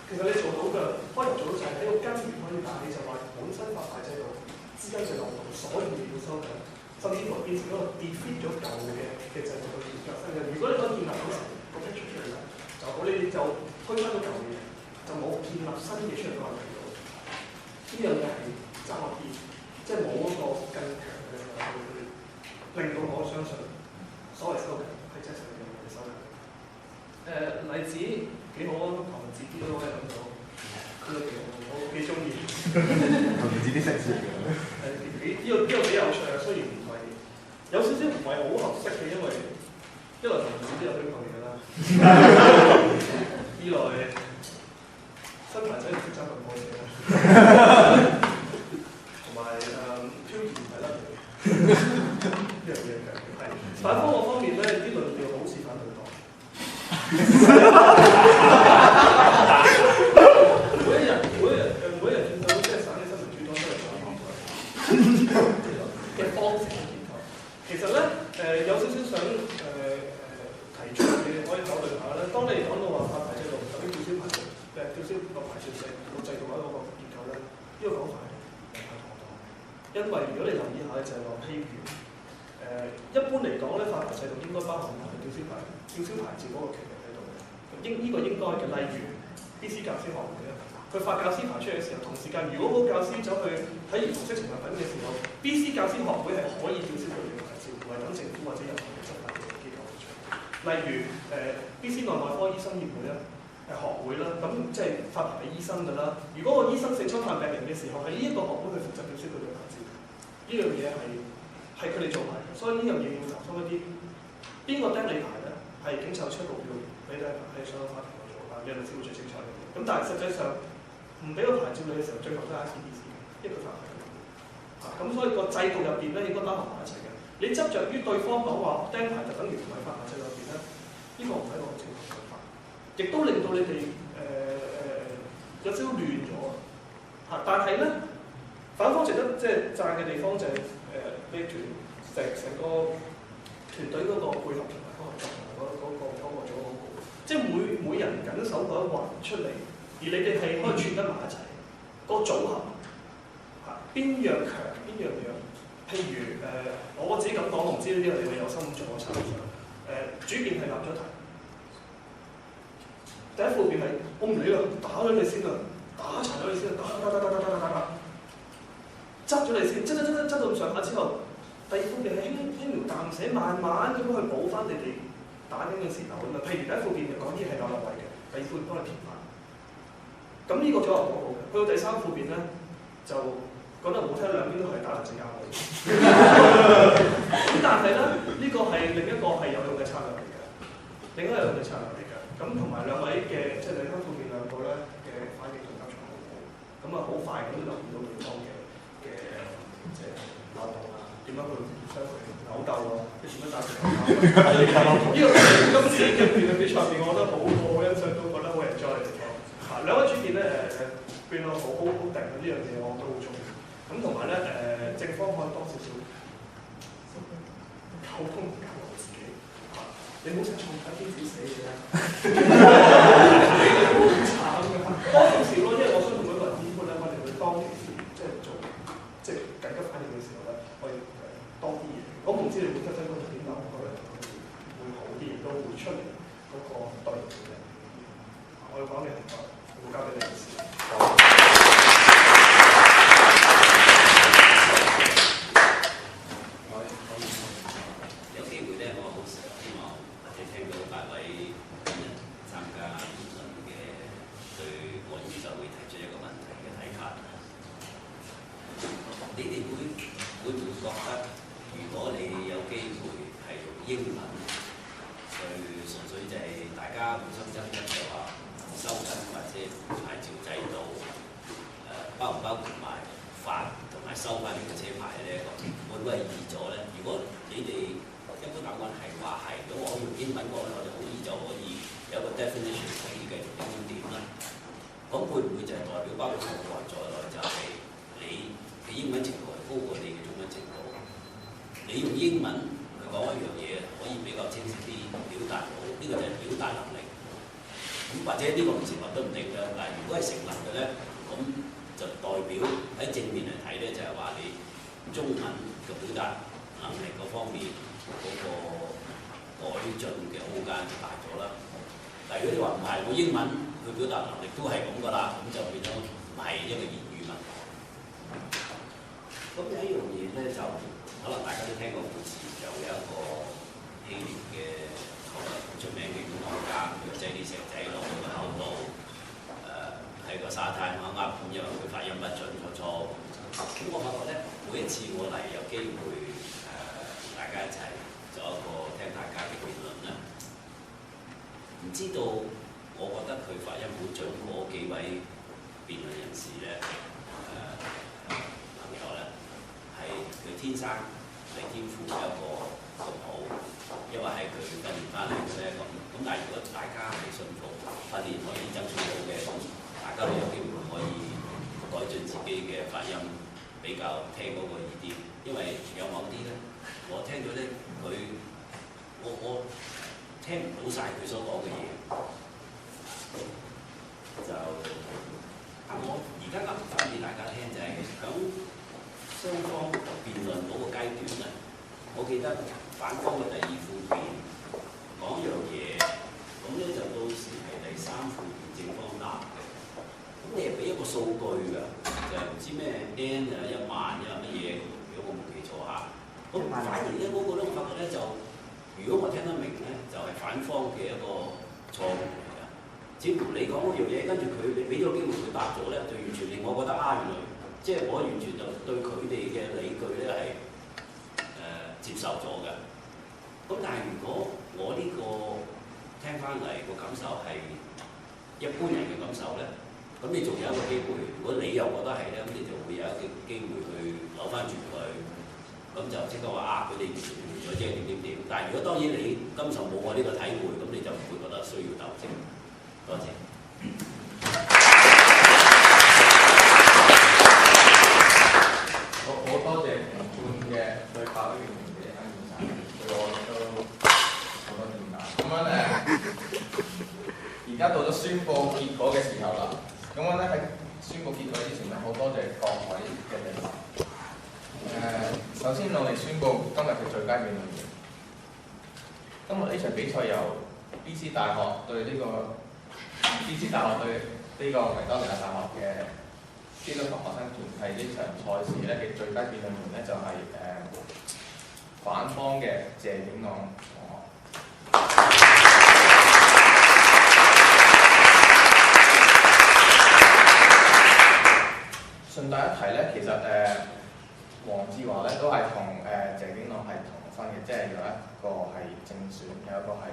其實你做到嘅，可能做到就係喺個根源可以打起，就話本身發牌制度之間嘅漏洞，所以你要收緊，甚至乎變成一個 defeat 咗舊嘅制度去革新嘅。如果你可以建立到個 picture 出嚟啦。好，你哋就推翻咗舊嘢，就冇建立新嘅出嚟嗰個渠道。呢樣嘢係爭落啲，即係冇嗰個更強嘅力量去令到我相信所謂收緊係真係實際嘅收緊。例子幾好啊，唐文治啲都可以諗到，佢都幾好，我幾中意。唐文治啲識字嘅。呢個幾有趣啊，雖然唔係有少少唔係好合適嘅，因為一來唐文治都有呢個嘢啦。二來新牌仔唔識揸咁多嘢啦，同埋挑戰係得嘅，呢樣嘢嘅係反方嗰方面咧，啲論調好似反對黨。每一日見到即係省嘅新民主黨都係反對嘅方式嘅結構。其實咧有少少想提出嘅可以考慮下咧。當你講到話發牌制度等於吊銷牌照，吊銷個牌照制個制度或者個結構咧，呢個講法係唔太妥當。因為如果你留意下就係話，譬如一般嚟講咧，發牌制度應該包含埋吊銷牌照嗰個權力喺度嘅。呢個應該嘅。例如 BC 教師學會咧，佢發教師牌出嘅時候，同時間如果嗰個教師走去睇兒童色情物品嘅時候 ，BC 教師學會係可以吊銷佢哋嘅牌照，唔係等政府或者任何嘅執法嘅機構去做。例如BC 內外科醫生協會咧，學會啦，咁即係發牌嘅醫生㗎啦。如果個醫生性侵犯病人嘅時候，係呢一個學會去負責吊銷佢哋嘅牌照。呢樣嘢係佢哋做埋嘅，所以呢樣嘢要集中一啲。邊個釘你牌咧？係警察出告票俾你係上到法庭去做啦，你律師會最清楚嘅。咁但係實際上唔俾個牌照你嘅時候，最後都係 ICBC 一個法庭。咁所以個制度入邊咧應該包含埋一齊嘅。你執着於對方講話釘牌就等於唔係發牌制度入邊咧，呢個唔係一個正確嘅法，亦都令到你哋有少少亂咗啊！但係咧，反方值得即係讚嘅地方就係你成個團隊嗰個配合同埋嗰個做好好，即係每人緊守嗰一環出嚟，而你哋係可以串得埋一齊，個組合嚇邊樣強邊樣弱。譬如我自己咁講，我唔知呢啲你會有心做嘅參詳。主辯係立咗題，第一副辯係我唔理啦，打咗你先啦，打殘咗你先啦，打，執咗你先，執到咁上下之後，第二副辯係輕描淡寫，慢慢咁去補翻你哋打緊嘅時候咁啊。譬如第一副辯就講啲係有立位嘅，第二副幫你填翻。咁呢個組合好好嘅，去到第三副辯咧就講得唔好聽，兩邊都係打人隻眼淚。咁但係咧，呢個係另一個係有用嘅策略嚟嘅，另一個有用嘅策略嚟嘅。咁同埋兩位嘅即係第三副辯兩個咧嘅反應同立場好好，咁啊好快咁就留意到對方嘅即係漏洞啊，點樣去相去扭鬥啊，點樣打成扭鬥。呢個今次嘅辯論比賽入邊，我覺得好欣賞到，覺得好 enjoy 嘅地方。啊，兩位主辯咧辯論好定嘅呢樣嘢，我都好中意。咁同埋咧正方可以多少少溝通教我自己。你唔好成日創緊啲紙死嘅啦，你都好慘㗎，多少少咯，因為我相信每個人點判咧，我哋會當其時即係做即係緊急反應嘅時候咧，可以多啲嘢。我唔知你會分分鐘點諗，可能會好啲，亦都會出嚟嗰個對應嘅。我要講嘅情況，會交俾你哋先。咁咁就即刻話佢哋完咗即係點。但係如果當然你今受冇過呢個體會，咁你就唔會覺得需要糾正。多謝。好多謝評判嘅對白呢邊嘅恩典，對我都好多點解。咁樣而家到咗宣佈結果嘅時候啦。咁樣喺宣佈結果之前咧，好多謝各位嘅評論。首先我哋宣佈今日嘅最佳辯論員。今日呢場比賽由 BC 大學對呢個維多利亞大學嘅基督徒學生團體呢場賽事咧嘅最佳辯論員咧就係反方嘅謝景朗同學。順帶一提咧，其實黃志華咧都係同謝景朗係同分嘅，即係有一個係正選，有一個係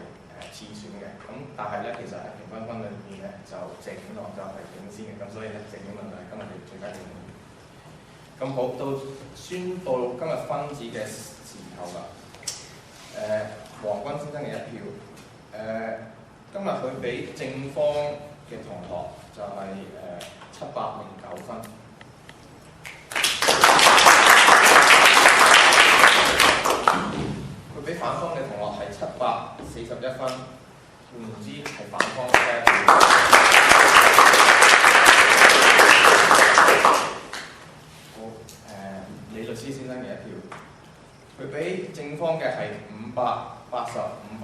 次選嘅。咁但係咧，其實係評分裏面咧，就謝景朗就係領先嘅。咁所以咧，謝景朗就係今日嘅最佳辯論員。咁好，到宣佈今日分子嘅時候啦。黃君先生嘅一票，今日佢俾正方嘅同學就係709分。佢俾反方嘅同學係741分，換言之係反方嘅一票。好，李律師先生嘅一票，佢俾正方嘅係585分，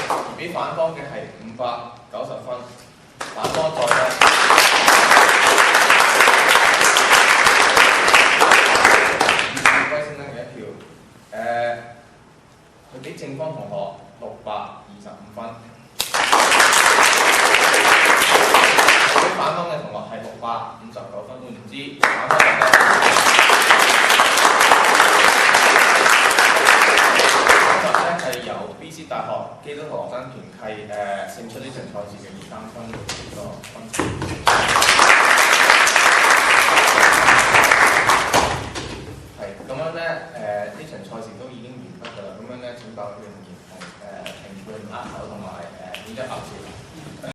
而俾反方嘅係590分，反方再多。佢俾正方同學625分，俾反方嘅同學係659分。換言之，反方就今日咧係由 BC 大學基督徒學生團係勝出呢場賽事嘅2-3分呢個分數。係咁樣咧，呢場賽事都已經完畢㗎啦。咁樣咧，請各位議員同評判握手同埋點一合照。